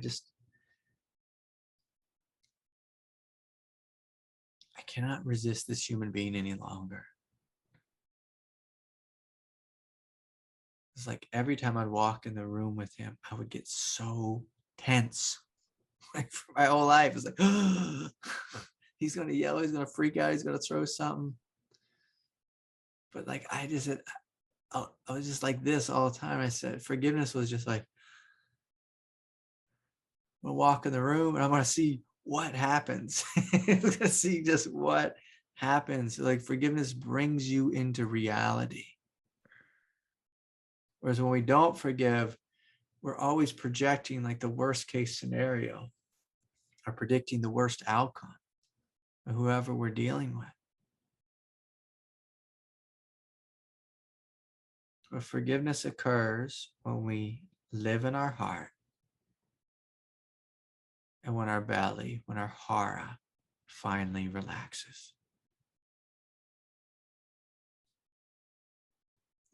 S1: cannot resist this human being any longer. It's like every time I'd walk in the room with him, I would get so tense. Like for my whole life, it's like, he's going to yell, he's going to freak out, he's going to throw something. But like, I was just like this all the time. I said, forgiveness was just like, I'm going to walk in the room and I'm going to see what happens. I'm going to see just what happens. Like forgiveness brings you into reality. Whereas when we don't forgive, we're always projecting like the worst case scenario or predicting the worst outcome of whoever we're dealing with. But forgiveness occurs when we live in our heart and when our belly, when our hara finally relaxes.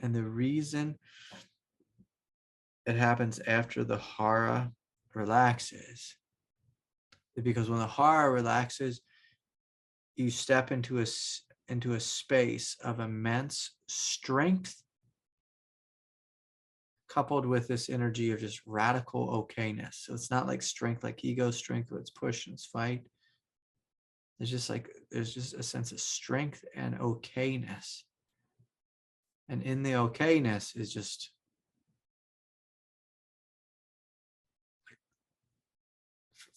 S1: And the reason it happens after the hara relaxes is because when the hara relaxes, you step into a space of immense strength, coupled with this energy of just radical okayness. So it's not like strength, like ego strength, where it's push and it's fight. There's just a sense of strength and okayness. And in the okayness is just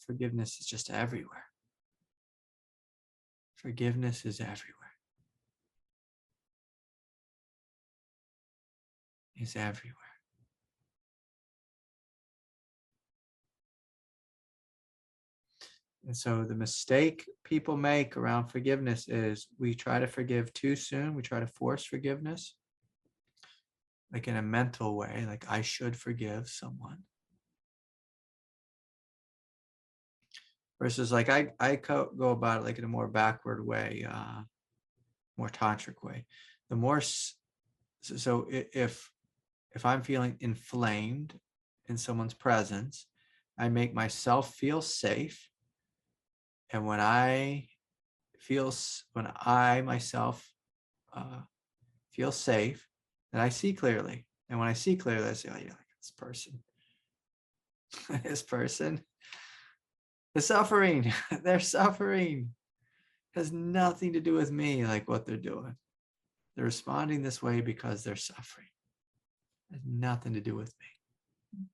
S1: forgiveness is just everywhere. Forgiveness is everywhere. Is everywhere. And so the mistake people make around forgiveness is we try to forgive too soon. We try to force forgiveness, like in a mental way, like I should forgive someone. Versus like I go about it like in a more backward way, more tantric way. The more, so if I'm feeling inflamed in someone's presence, I make myself feel safe. And when I myself feel safe, then I see clearly. And when I see clearly, I say, oh, yeah, this person, this person is suffering. They're suffering. It has nothing to do with me, like what they're doing. They're responding this way because they're suffering. It has nothing to do with me.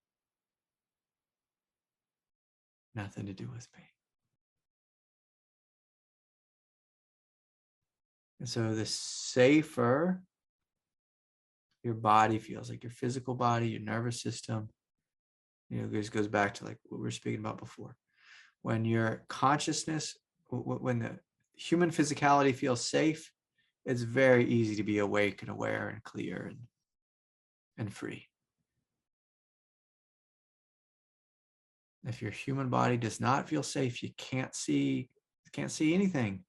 S1: Nothing to do with me. And so the safer your body feels, like your physical body, your nervous system, this goes back to like what we were speaking about before. When your consciousness, when the human physicality feels safe, it's very easy to be awake and aware and clear and free. If your human body does not feel safe, you can't see anything.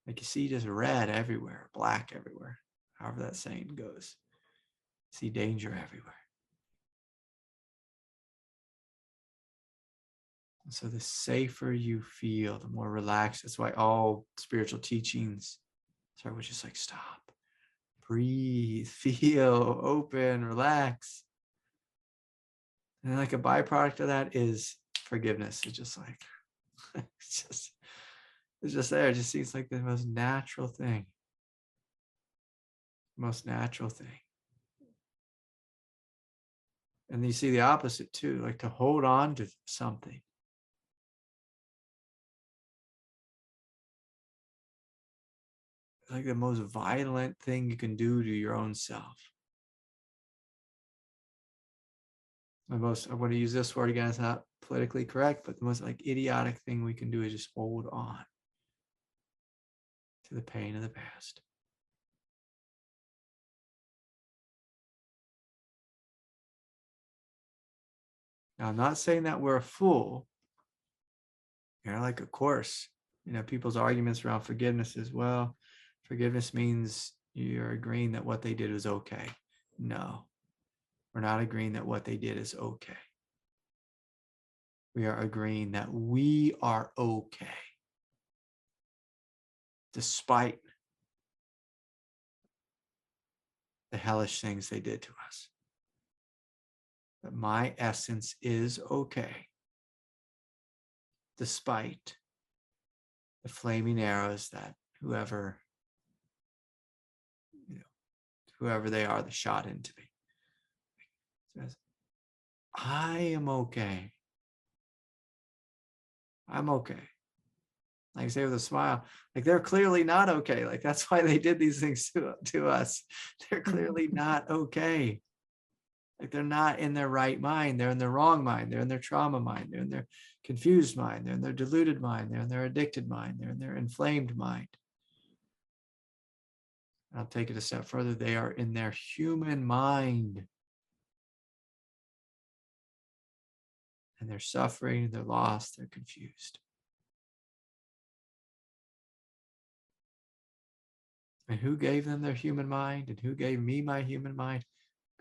S1: Like you see just red everywhere, black everywhere, however that saying goes. You see danger everywhere. And so the safer you feel, the more relaxed. That's why all spiritual teachings start with just like stop, breathe, feel, open, relax. And then like a byproduct of that is forgiveness. It's just like, it's just there. It just seems like the most natural thing. Most natural thing. And you see the opposite too, like to hold on to something. Like the most violent thing you can do to your own self. I want to use this word again, it's not politically correct, but the most like idiotic thing we can do is just hold on to the pain of the past. Now, I'm not saying that we're a fool. Like of course, people's arguments around forgiveness is, well, forgiveness means you're agreeing that what they did was okay. No, we're not agreeing that what they did is okay. We are agreeing that we are okay, despite the hellish things they did to us. That my essence is okay, despite the flaming arrows that whoever they are that shot into me. Says, I am okay. I'm okay. Like I say with a smile, like they're clearly not okay. Like that's why they did these things to us. They're clearly not okay. Like they're not in their right mind. They're in their wrong mind. They're in their trauma mind. They're in their confused mind. They're in their deluded mind. They're in their addicted mind. They're in their inflamed mind. I'll take it a step further. They are in their human mind. and they're suffering, they're lost, they're confused. And who gave them their human mind? And who gave me my human mind?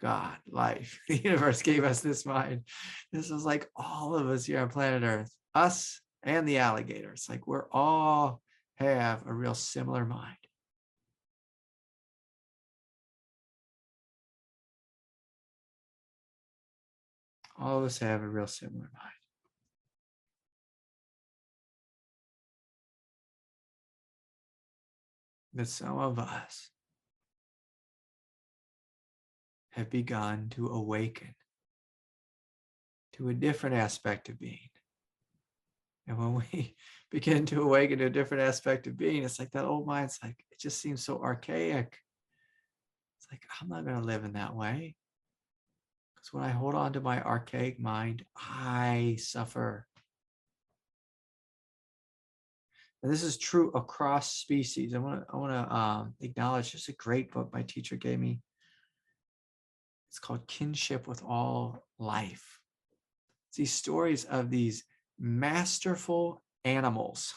S1: God, life, the universe gave us this mind. This is like all of us here on planet Earth, us and the alligators. Like we're all have a real similar mind. All of us have a real similar mind. But some of us have begun to awaken to a different aspect of being. And when we begin to awaken to a different aspect of being, it's like that old mind's like, it just seems so archaic. It's like, I'm not going to live in that way. Because when I hold on to my archaic mind, I suffer. And this is true across species. I want to acknowledge just a great book my teacher gave me. It's called Kinship with All Life. It's these stories of these masterful animals,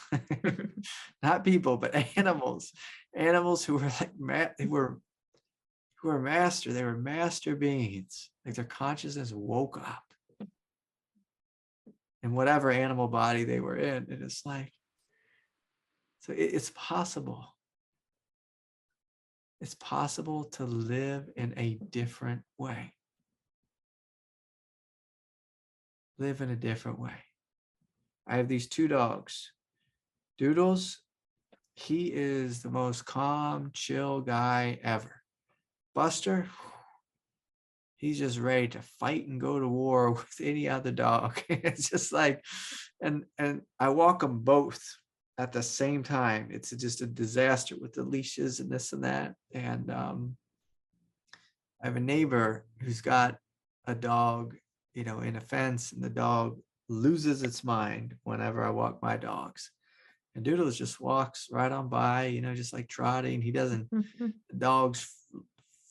S1: not people, but animals who were like they were master beings. Like their consciousness woke up in whatever animal body they were in. And it's like, so it's possible. It's possible to live in a different way. Live in a different way. I have these two dogs. Doodles, he is the most calm, chill guy ever. Buster, he's just ready to fight and go to war with any other dog. It's just like, and I walk them both at the same time. It's just a disaster with the leashes and this and that. And I have a neighbor who's got a dog, in a fence, and the dog loses its mind whenever I walk my dogs. And Doodles just walks right on by, just like trotting. He doesn't, the dog's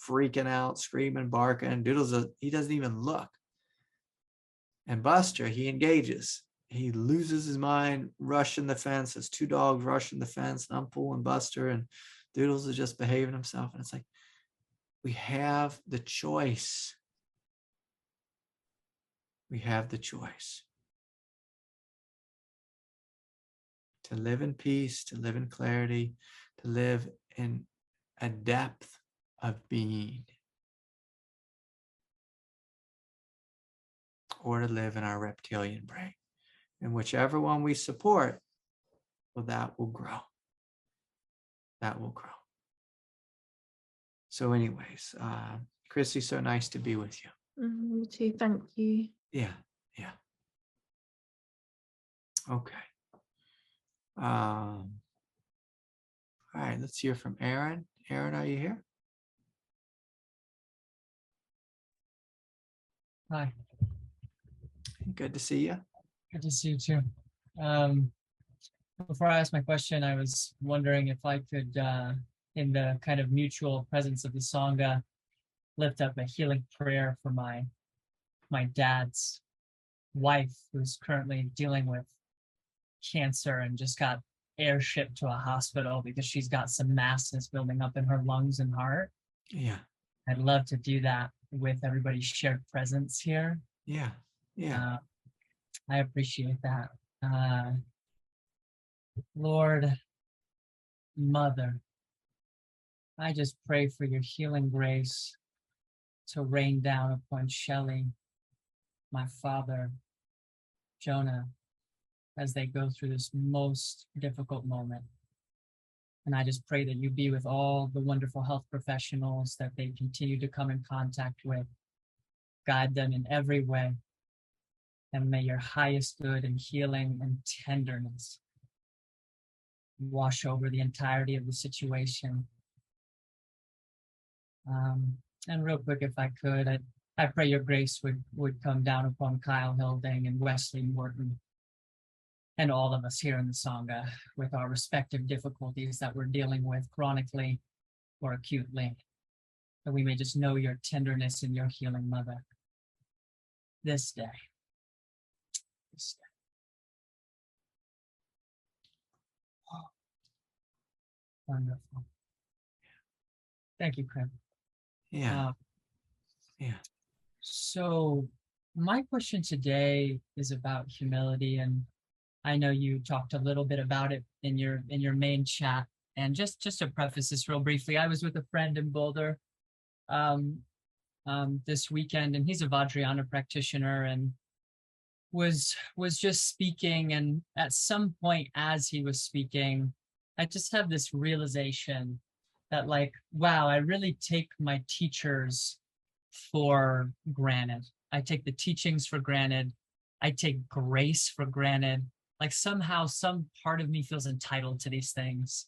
S1: freaking out, screaming, barking. Doodles, he doesn't even look. And Buster, he engages. He loses his mind, rushing the fence. There's two dogs rushing the fence, and I'm pulling Buster, and Doodles is just behaving himself. And it's like, we have the choice. We have the choice to live in peace, to live in clarity, to live in a depth of being, or to live in our reptilian brain. And whichever one we support, well, that will grow. That will grow. So anyways, Chrissy, so nice to be with you.
S2: You too. Thank you.
S1: Yeah. Okay. All right, let's hear from Aaron. Aaron, are you here?
S3: Hi.
S1: Good to see you.
S3: Good to see you too. Before I ask my question, I was wondering if I could, in the kind of mutual presence of the Sangha, lift up a healing prayer for my dad's wife, who's currently dealing with cancer and just got airshipped to a hospital because she's got some masses building up in her lungs and heart.
S1: Yeah.
S3: I'd love to do that with everybody's shared presence here.
S1: Yeah.
S3: I appreciate that. Lord, Mother, I just pray for your healing grace to rain down upon Shelley, my father, Jonah, as they go through this most difficult moment. And I just pray that you be with all the wonderful health professionals that they continue to come in contact with. Guide them in every way. And may your highest good and healing and tenderness wash over the entirety of the situation. And real quick, if I could, I pray your grace would come down upon Kyle Hilding and Wesley Morton and all of us here in the Sangha with our respective difficulties that we're dealing with chronically or acutely, that we may just know your tenderness and your healing, Mother, this day. Wonderful. Thank you, Craig.
S1: Yeah. Yeah.
S3: So my question today is about humility, and I know you talked a little bit about it in your main chat. And just to preface this real briefly, I was with a friend in Boulder this weekend, and he's a Vajrayana practitioner, and was just speaking. And at some point, as he was speaking, I just have this realization that, like, wow, I really take my teachers for granted. I take the teachings for granted. I take grace for granted. Like, somehow some part of me feels entitled to these things.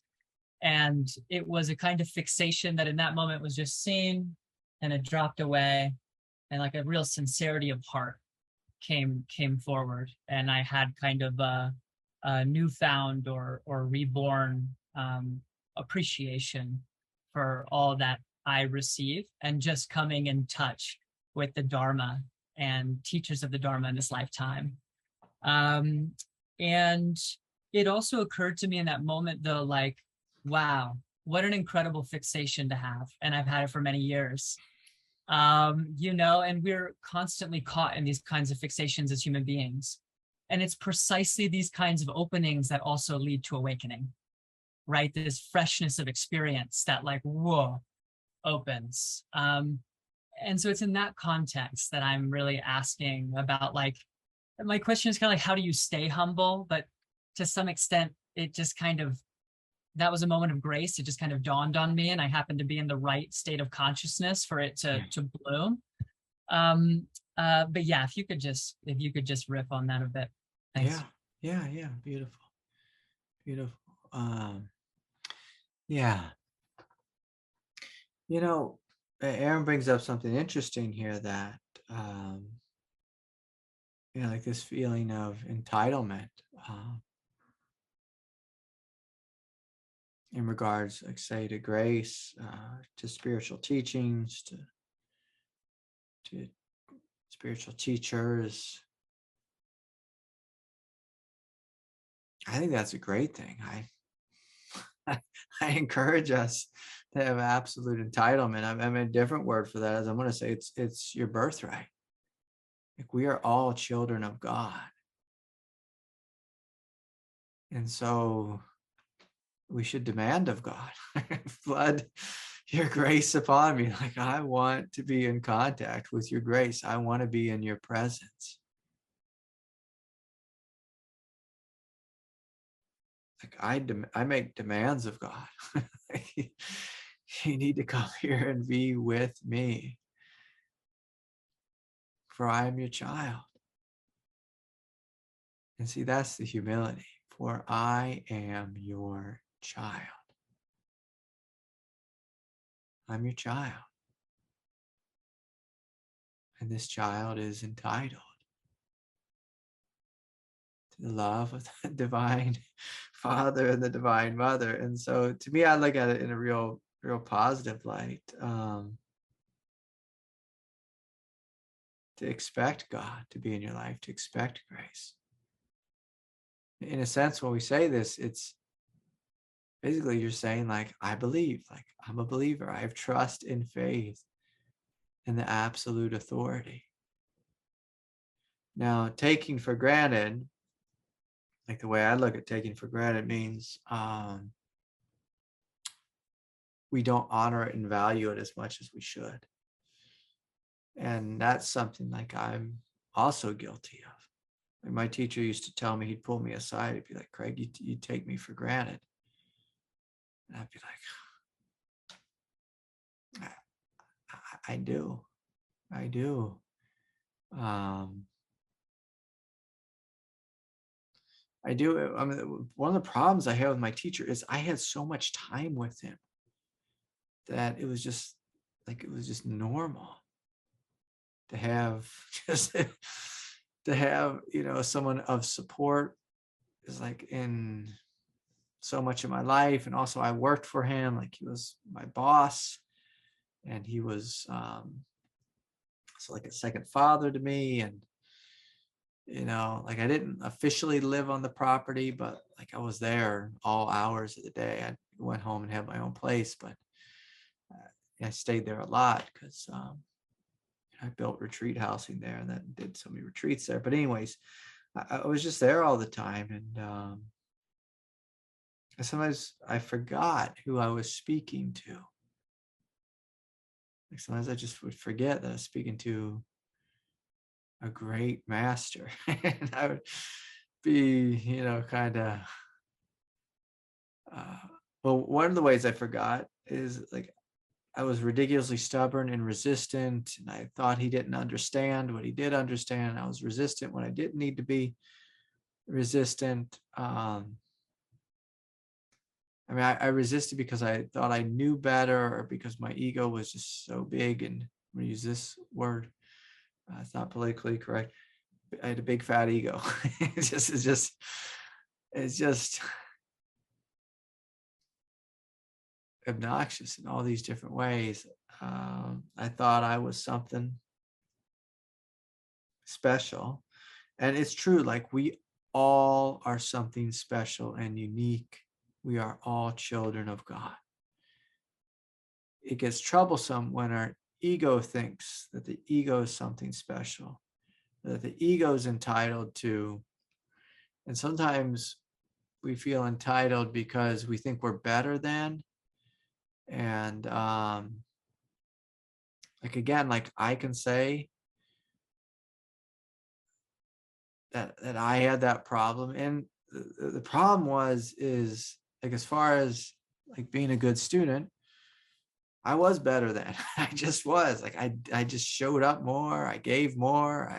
S3: And it was a kind of fixation that in that moment was just seen, and it dropped away, and like a real sincerity of heart came forward. And I had kind of a newfound or reborn appreciation for all that I receive, and just coming in touch with the Dharma and teachers of the Dharma in this lifetime. And it also occurred to me in that moment, though, like, wow, what an incredible fixation to have. And I've had it for many years. And we're constantly caught in these kinds of fixations as human beings. And it's precisely these kinds of openings that also lead to awakening, right? This freshness of experience that, like, whoa, opens. And so it's in that context that I'm really asking about, like, my question is kind of like, how do you stay humble? But to some extent, it just kind of, that was a moment of grace. It just kind of dawned on me, and I happened to be in the right state of consciousness for it to bloom. But yeah, if you could just riff on that a bit. Thanks.
S1: Yeah. Beautiful. Yeah. Aaron brings up something interesting here, that like this feeling of entitlement in regards, like, say, to grace, to spiritual teachings, to spiritual teachers. I think that's a great thing. I encourage us to have absolute entitlement. I mean, a different word for that is, I'm going to say it's your birthright. Like, we are all children of God. And so we should demand of God, flood your grace upon me. Like, I want to be in contact with your grace. I want to be in your presence. Like, I make demands of God. You need to come here and be with me, for I am your child. And see, that's the humility. For I am your child. I'm your child. And this child is entitled to the love of the divine Father and the divine Mother. And so, to me, I look at it in a real positive light. To expect God to be in your life, to expect grace. In a sense, when we say this, it's basically you're saying, like, I believe, like, I'm a believer. I have trust and faith in the absolute authority. Now, taking for granted, like, the way I look at taking for granted means we don't honor it and value it as much as we should. And that's something, like, I'm also guilty of. Like, my teacher used to tell me, he'd pull me aside, he'd be like, Craig, you take me for granted. And I'd be like, I do. I do. I mean, one of the problems I have with my teacher is I had so much time with him that it was just normal to have someone of support is, like, in so much of my life. And also, I worked for him. Like, he was my boss, and he was so, like, a second father to me. And like, I didn't officially live on the property, but, like, I was there all hours of the day. I'd went home and had my own place, but I stayed there a lot because I built retreat housing there and then did so many retreats there. But anyways, I was just there all the time, and sometimes I forgot who I was speaking to. Like sometimes I just would forget that I was speaking to a great master, and I would be, kind of. Well, one of the ways I forgot is like I was ridiculously stubborn and resistant, and I thought he didn't understand what he did understand. I was resistant when I didn't need to be resistant. I resisted because I thought I knew better, or because my ego was just so big. And I'm going to use this word. It's not politically correct. I had a big fat ego. It's just obnoxious in all these different ways. I thought I was something special, and it's true. Like we all are something special and unique. We are all children of God. It gets troublesome when our ego thinks that the ego is something special, that the ego is entitled to. And sometimes we feel entitled because we think we're better than. And like I can say that I had that problem. And the problem is like, as far as like being a good student, I was better than. I just was like, I just showed up more. I gave more.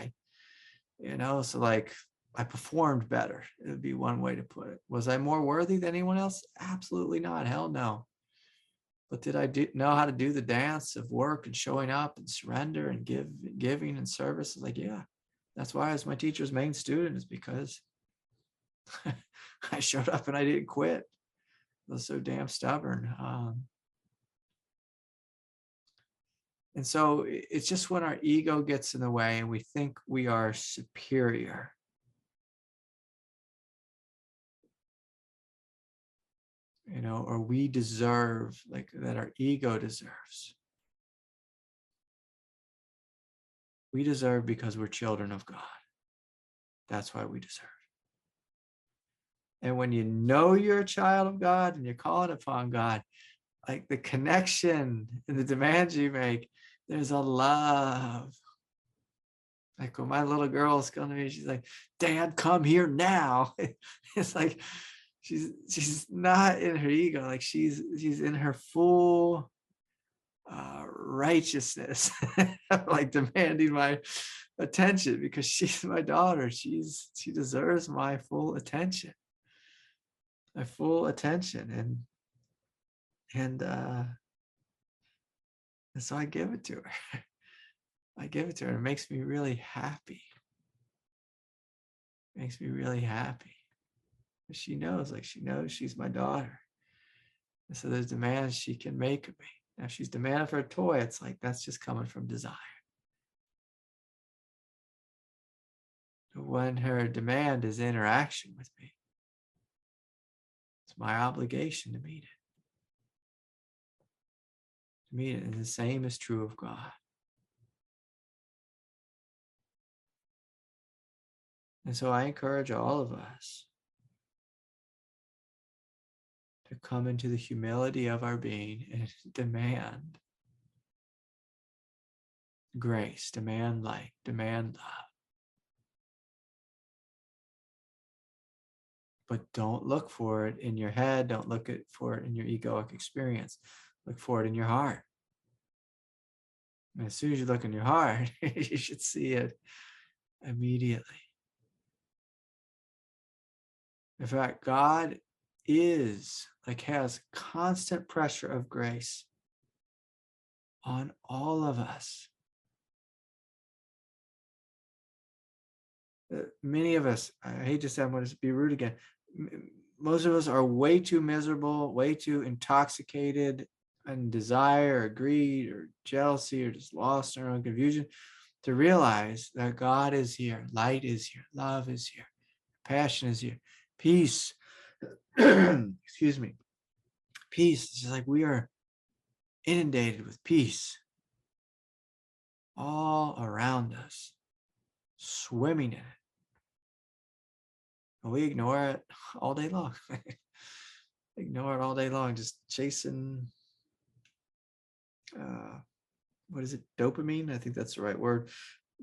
S1: So like I performed better. It would be one way to put it. Was I more worthy than anyone else? Absolutely not. Hell no. But did I know how to do the dance of work and showing up and surrender and giving and service? Like, yeah, that's why I was my teacher's main student, is because I showed up and I didn't quit. I was so damn stubborn. And so it's just when our ego gets in the way and we think we are superior. Or we deserve, like that our ego deserves. We deserve because we're children of God. That's why we deserve. And when you know you're a child of God and you're calling upon God, like the connection and the demands you make, there's a love. Like when my little girl's coming to me, she's like, "Dad, come here now." It's like she's not in her ego, like she's in her full righteousness, like demanding my attention because she's my daughter. She deserves my full attention, and so I give it to her. I give it to her. It makes me really happy. It makes me really happy. She knows she's my daughter. And so there's demands she can make of me. Now, if she's demanding for a toy, it's like that's just coming from desire. When her demand is interaction with me, it's my obligation to meet it. And the same is true of God. And so I encourage all of us to come into the humility of our being and demand grace, demand light, demand love. But don't look for it in your head. Don't look for it in your egoic experience. Look for it in your heart. And as soon as you look in your heart, you should see it immediately. In fact, God has constant pressure of grace on all of us. Many of us, I hate to say, I'm going to be rude again. Most of us are way too miserable, way too intoxicated in desire or greed or jealousy or just lost in our own confusion to realize that God is here, light is here, love is here, passion is here, peace, excuse me, Peace. It's just like we are inundated with peace all around us, swimming in it. And we ignore it all day long. Ignore it all day long, just chasing, what is it? Dopamine? I think that's the right word.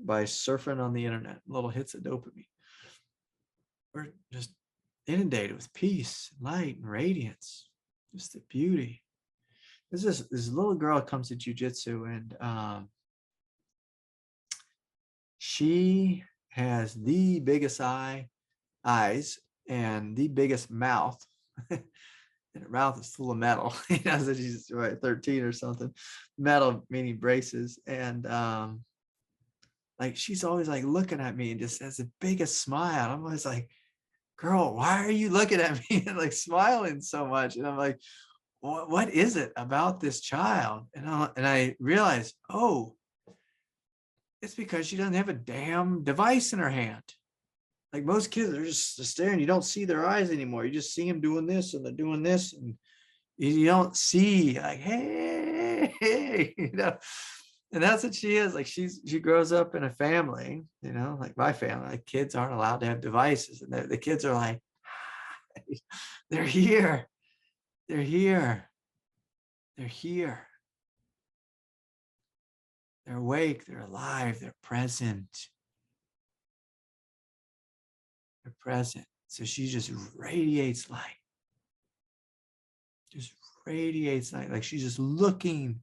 S1: By surfing on the internet, little hits of dopamine. We're just inundated with peace, light, and radiance. Just the beauty. There's this little girl comes to jujitsu, and she has the biggest eyes and the biggest mouth. And her mouth is full of metal. You know, so she's 13 or something. Metal meaning braces. And like she's always like looking at me and just has the biggest smile. I'm always like, girl, why are you looking at me and like smiling so much? And I'm like, what is it about this child? And I realized, oh, it's because she doesn't have a damn device in her hand. Like most kids are just staring. You don't see their eyes anymore. You just see them doing this and they're doing this. And you don't see like, hey, you know. And that's what she is. Like she grows up in a family, you know, like my family. Like kids aren't allowed to have devices. And the kids are like, they're here. They're here. They're here. They're awake. They're alive. They're present. They're present. So she just radiates light. Just radiates light. Like she's just looking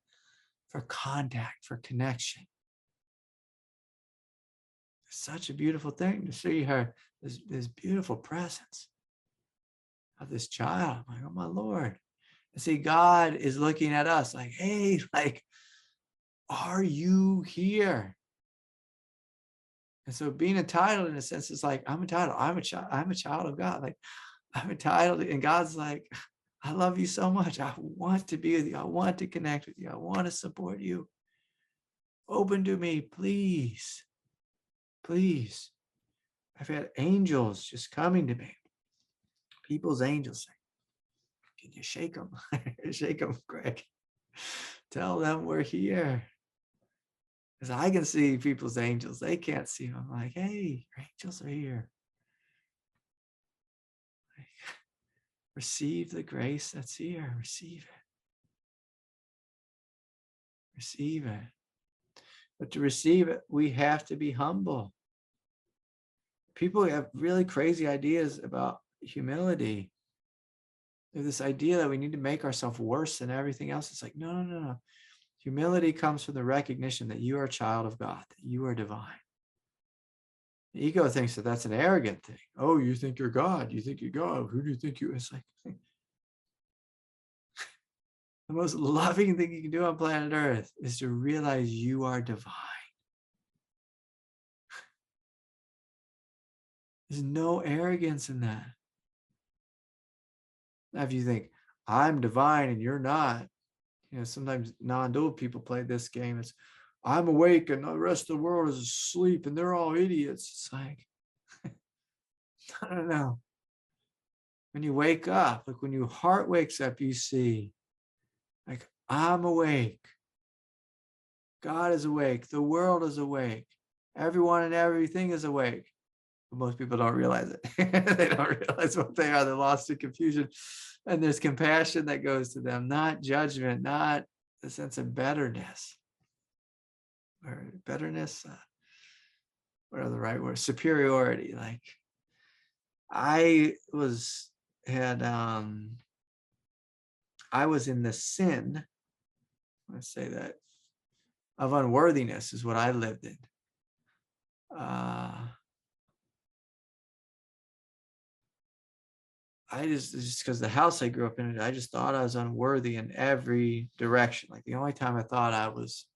S1: for contact, for connection. It's such a beautiful thing to see her, this beautiful presence of this child. I'm like, oh my Lord. And see, God is looking at us like, hey, like, are you here? And so being entitled in a sense is like, I'm entitled. I'm a child of God. Like I'm entitled. And God's like, I love you so much. I want to be with you. I want to connect with you. I want to support you. Open to me, please. Please. I've had angels just coming to me. People's angels saying, can you shake them? Shake them, Greg. Tell them we're here. Because I can see people's angels. They can't see them. I'm like, hey, your angels are here. Like, receive the grace that's here. Receive it. Receive it. But to receive it, we have to be humble. People have really crazy ideas about humility. There's this idea that we need to make ourselves worse than everything else. It's like, no. Humility comes from the recognition that you are a child of God, that you are divine. The ego thinks that that's an arrogant thing. Oh, you think you're God. You think you're God. Who do you think you are? It's like the most loving thing you can do on planet Earth is to realize you are divine. There's no arrogance in that. Now, if you think, I'm divine and you're not, you know, sometimes non-dual people play this game. It's, I'm awake and the rest of the world is asleep and they're all idiots. It's like, I don't know. When you wake up, like when your heart wakes up, you see, like, I'm awake. God is awake. The world is awake. Everyone and everything is awake. But most people don't realize it. They don't realize what they are. They're lost in confusion. And there's compassion that goes to them, not judgment, not a sense of betterness. Or betterness, what are the right words? Superiority. Like I was in the sin, let's say that, of unworthiness is what I lived in. Just because the house I grew up in, I just thought I was unworthy in every direction. Like the only time I thought I was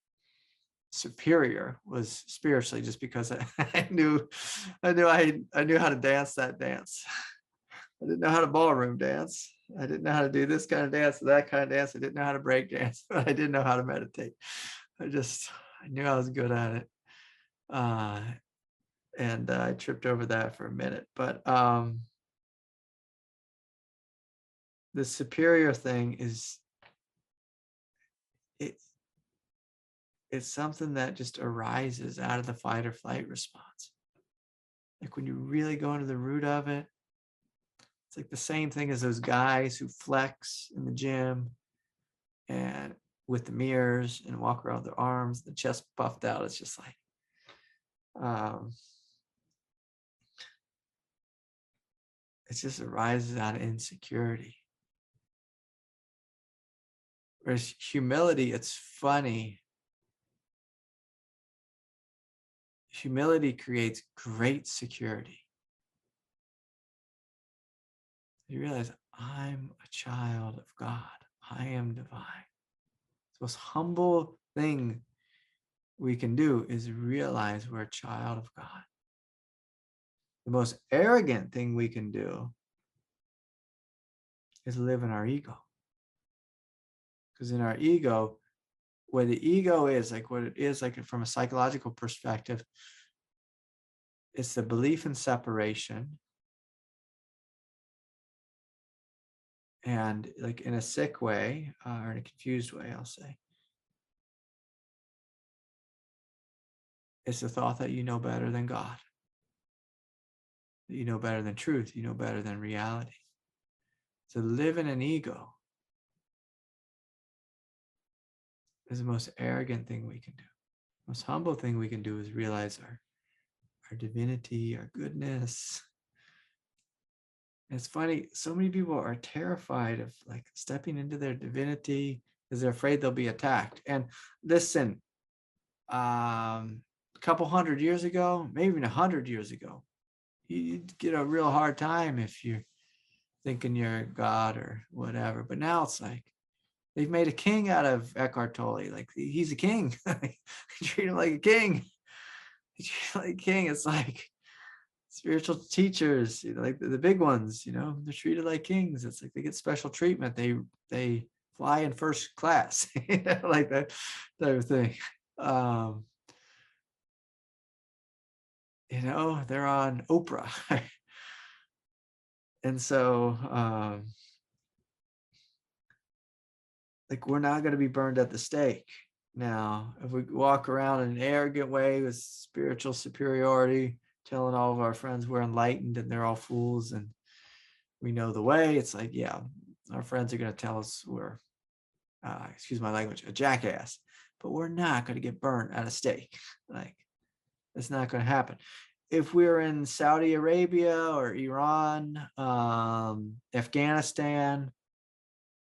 S1: superior was spiritually, just because I knew how to dance that dance. I didn't know how to ballroom dance. I didn't know how to do this kind of dance, that kind of dance. I didn't know how to break dance, but I didn't know how to meditate. I knew I was good at it. And I tripped over that for a minute. But the superior thing is it's something that just arises out of the fight or flight response. Like when you really go into the root of it, it's like the same thing as those guys who flex in the gym and with the mirrors and walk around with their arms, the chest puffed out. It's just like, it just arises out of insecurity. Whereas humility, it's funny. Humility creates great security. You realize, I'm a child of God. I am divine. The most humble thing we can do is realize we're a child of God. The most arrogant thing we can do is live in our ego. Because in our ego, where the ego is, like what it is, like from a psychological perspective, it's the belief in separation. And like in a sick way, or in a confused way, I'll say, it's the thought that you know better than God, that you know better than truth, you know better than reality. To live in an ego is the most arrogant thing we can do. The most humble thing we can do is realize our divinity, our goodness. And it's funny, so many people are terrified of like stepping into their divinity because they're afraid they'll be attacked. And listen, a couple hundred years ago, maybe even 100 years ago, you'd get a real hard time if you're thinking you're God or whatever. But now it's like they've made a king out of Eckhart Tolle. Like he's a king. Treat him like a king. Treat him like a king. It's like spiritual teachers, you know, like the big ones, you know, they're treated like kings. It's like they get special treatment. They fly in first class, you know, like that type of thing. You know, they're on Oprah. And so like we're not going to be burned at the stake. Now, if we walk around in an arrogant way with spiritual superiority, telling all of our friends we're enlightened and they're all fools and we know the way, it's like, yeah, our friends are going to tell us we're, excuse my language, a jackass, but we're not going to get burnt at a stake. Like, it's not going to happen. If we're in Saudi Arabia or Iran, Afghanistan,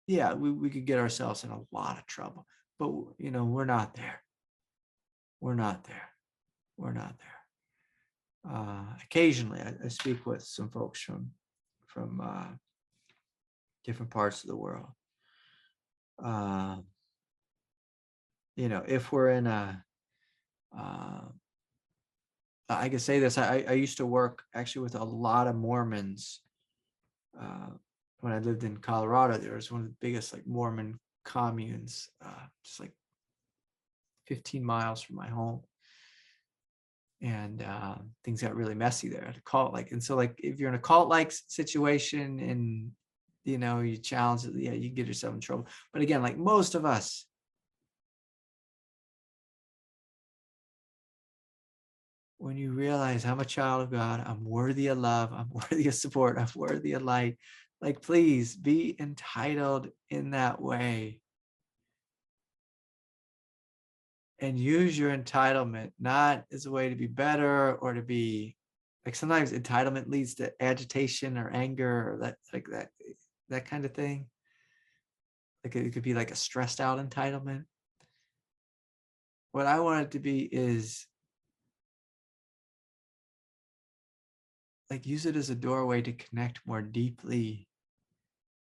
S1: yeah, we could get ourselves in a lot of trouble. But, you know, we're not there. We're not there. We're not there. Occasionally, I speak with some folks from different parts of the world. You know, if we're in a, I can say this, I used to work actually with a lot of Mormons. When I lived in Colorado, there was one of the biggest like Mormon communes, just like 15 miles from my home. And things got really messy there at a cult like. And so like if you're in a cult like situation and you know you challenge it, yeah, you get yourself in trouble. But again, like most of us, when you realize I'm a child of God, I'm worthy of love, I'm worthy of support, I'm worthy of light, like please be entitled in that way. And use your entitlement not as a way to be better or to be like, sometimes entitlement leads to agitation or anger or that kind of thing. Like it could be like a stressed out entitlement. What I want it to be is like use it as a doorway to connect more deeply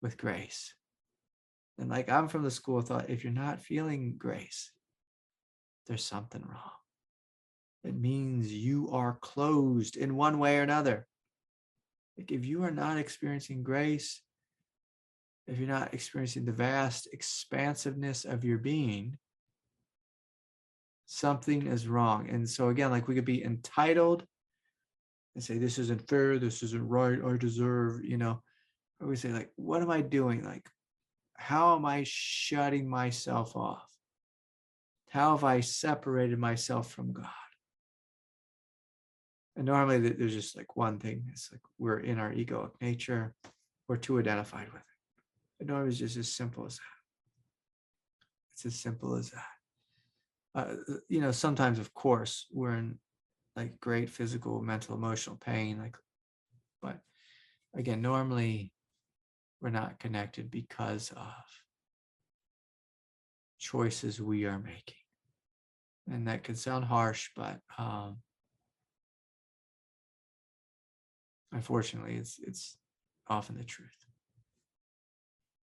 S1: with grace. And like I'm from the school of thought, if you're not feeling grace, there's something wrong. It means you are closed in one way or another. Like if you are not experiencing grace, if you're not experiencing the vast expansiveness of your being, something is wrong. And so again, like we could be entitled and say, this isn't fair, this isn't right, I deserve, you know, we say, like, what am I doing? Like, how am I shutting myself off? How have I separated myself from God? And normally there's just like one thing. It's like we're in our egoic nature. We're too identified with it. And normally it's just as simple as that. It's as simple as that. Sometimes, of course, we're in like great physical, mental, emotional pain. But again, normally we're not connected because of choices we are making. And that can sound harsh, but unfortunately, it's often the truth.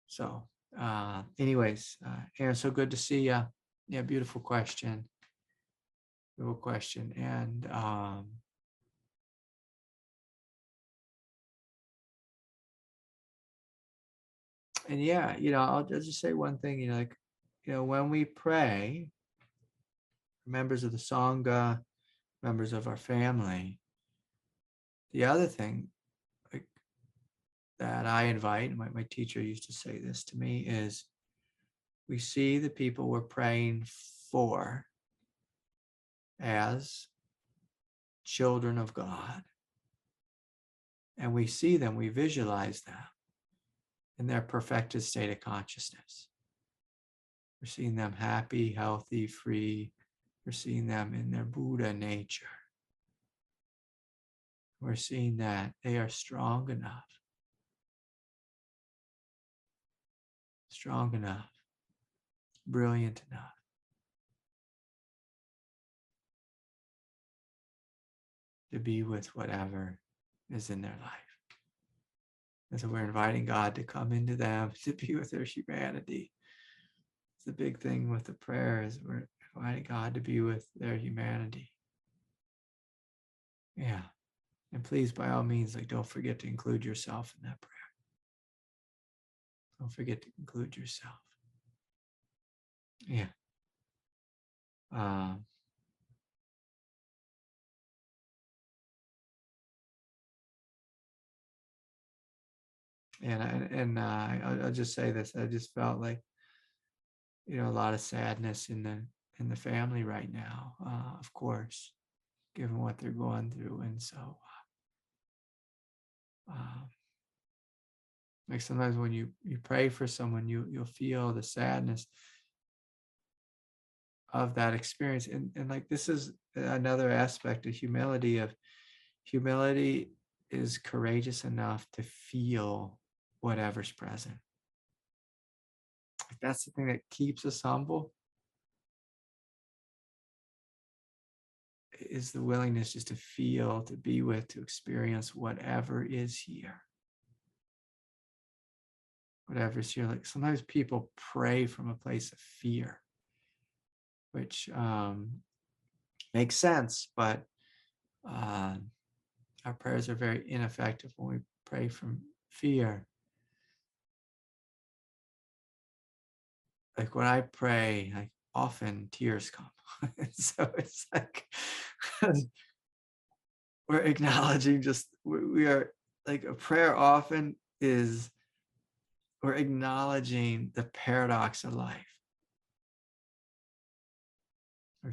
S1: So, anyways, Aaron, so good to see you. Yeah, beautiful question. Beautiful question, and yeah, I'll just say one thing. When we pray, members of the Sangha, members of our family, the other thing that I invite, my teacher used to say this to me, is we see the people we're praying for as children of God. And we see them, we visualize them in their perfected state of consciousness. We're seeing them happy, healthy, free. We're seeing them in their Buddha nature. We're seeing that they are strong enough, brilliant enough to be with whatever is in their life. And so we're inviting God to come into them, to be with their humanity. It's the big thing with the prayer is we're inviting God to be with their humanity. Yeah. And please, by all means, don't forget to include yourself in that prayer. Don't forget to include yourself. Yeah. I'll just say this. I just felt like, a lot of sadness in the family right now, of course, given what they're going through. And so, like sometimes when you pray for someone, you'll feel the sadness of that experience. And like, this is another aspect of humility. Humility is courageous enough to feel whatever's present. That's the thing that keeps us humble, is the willingness just to feel, to be with, to experience whatever is here. Whatever's here. Like sometimes people pray from a place of fear, which makes sense, but our prayers are very ineffective when we pray from fear. Like when I pray, like often tears come. So it's like we're acknowledging we are like a prayer often is we're acknowledging the paradox of life.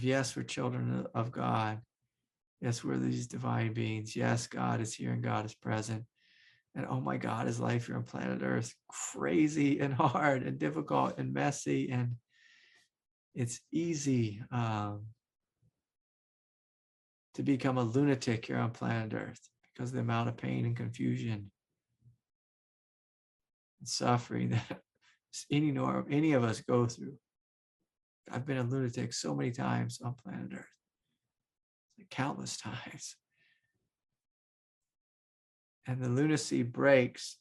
S1: Yes, we're children of God. Yes, we're these divine beings. Yes, God is here and God is present. And oh my God, is life here on planet Earth crazy and hard and difficult and messy. And it's easy to become a lunatic here on planet Earth because of the amount of pain and confusion and suffering that any of us go through. I've been a lunatic so many times on planet Earth, like countless times. And the lunacy breaks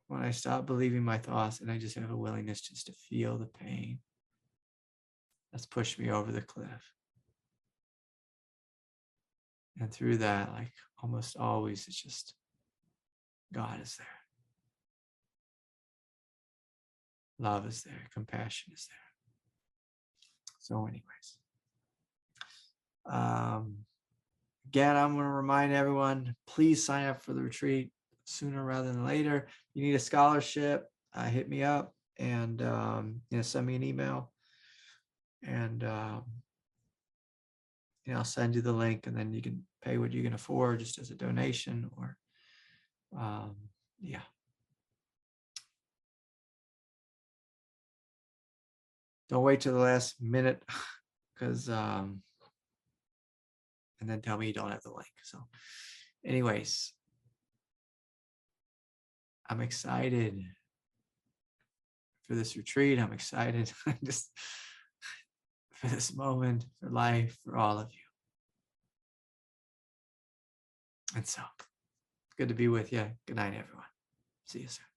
S1: when I stop believing my thoughts and I just have a willingness just to feel the pain that's pushed me over the cliff. And through that, like almost always, it's just God is there. Love is there. Compassion is there. So anyways, again, I'm going to remind everyone, please sign up for the retreat. sooner rather than later. If you need a scholarship, hit me up and send me an email, and I'll send you the link, and then you can pay what you can afford just as a donation, or yeah. Don't wait till the last minute, because and then tell me you don't have the link. So anyways, I'm excited for this retreat. I'm excited just for this moment, for life, for all of you. And so, good to be with you. Good night, everyone. See you soon.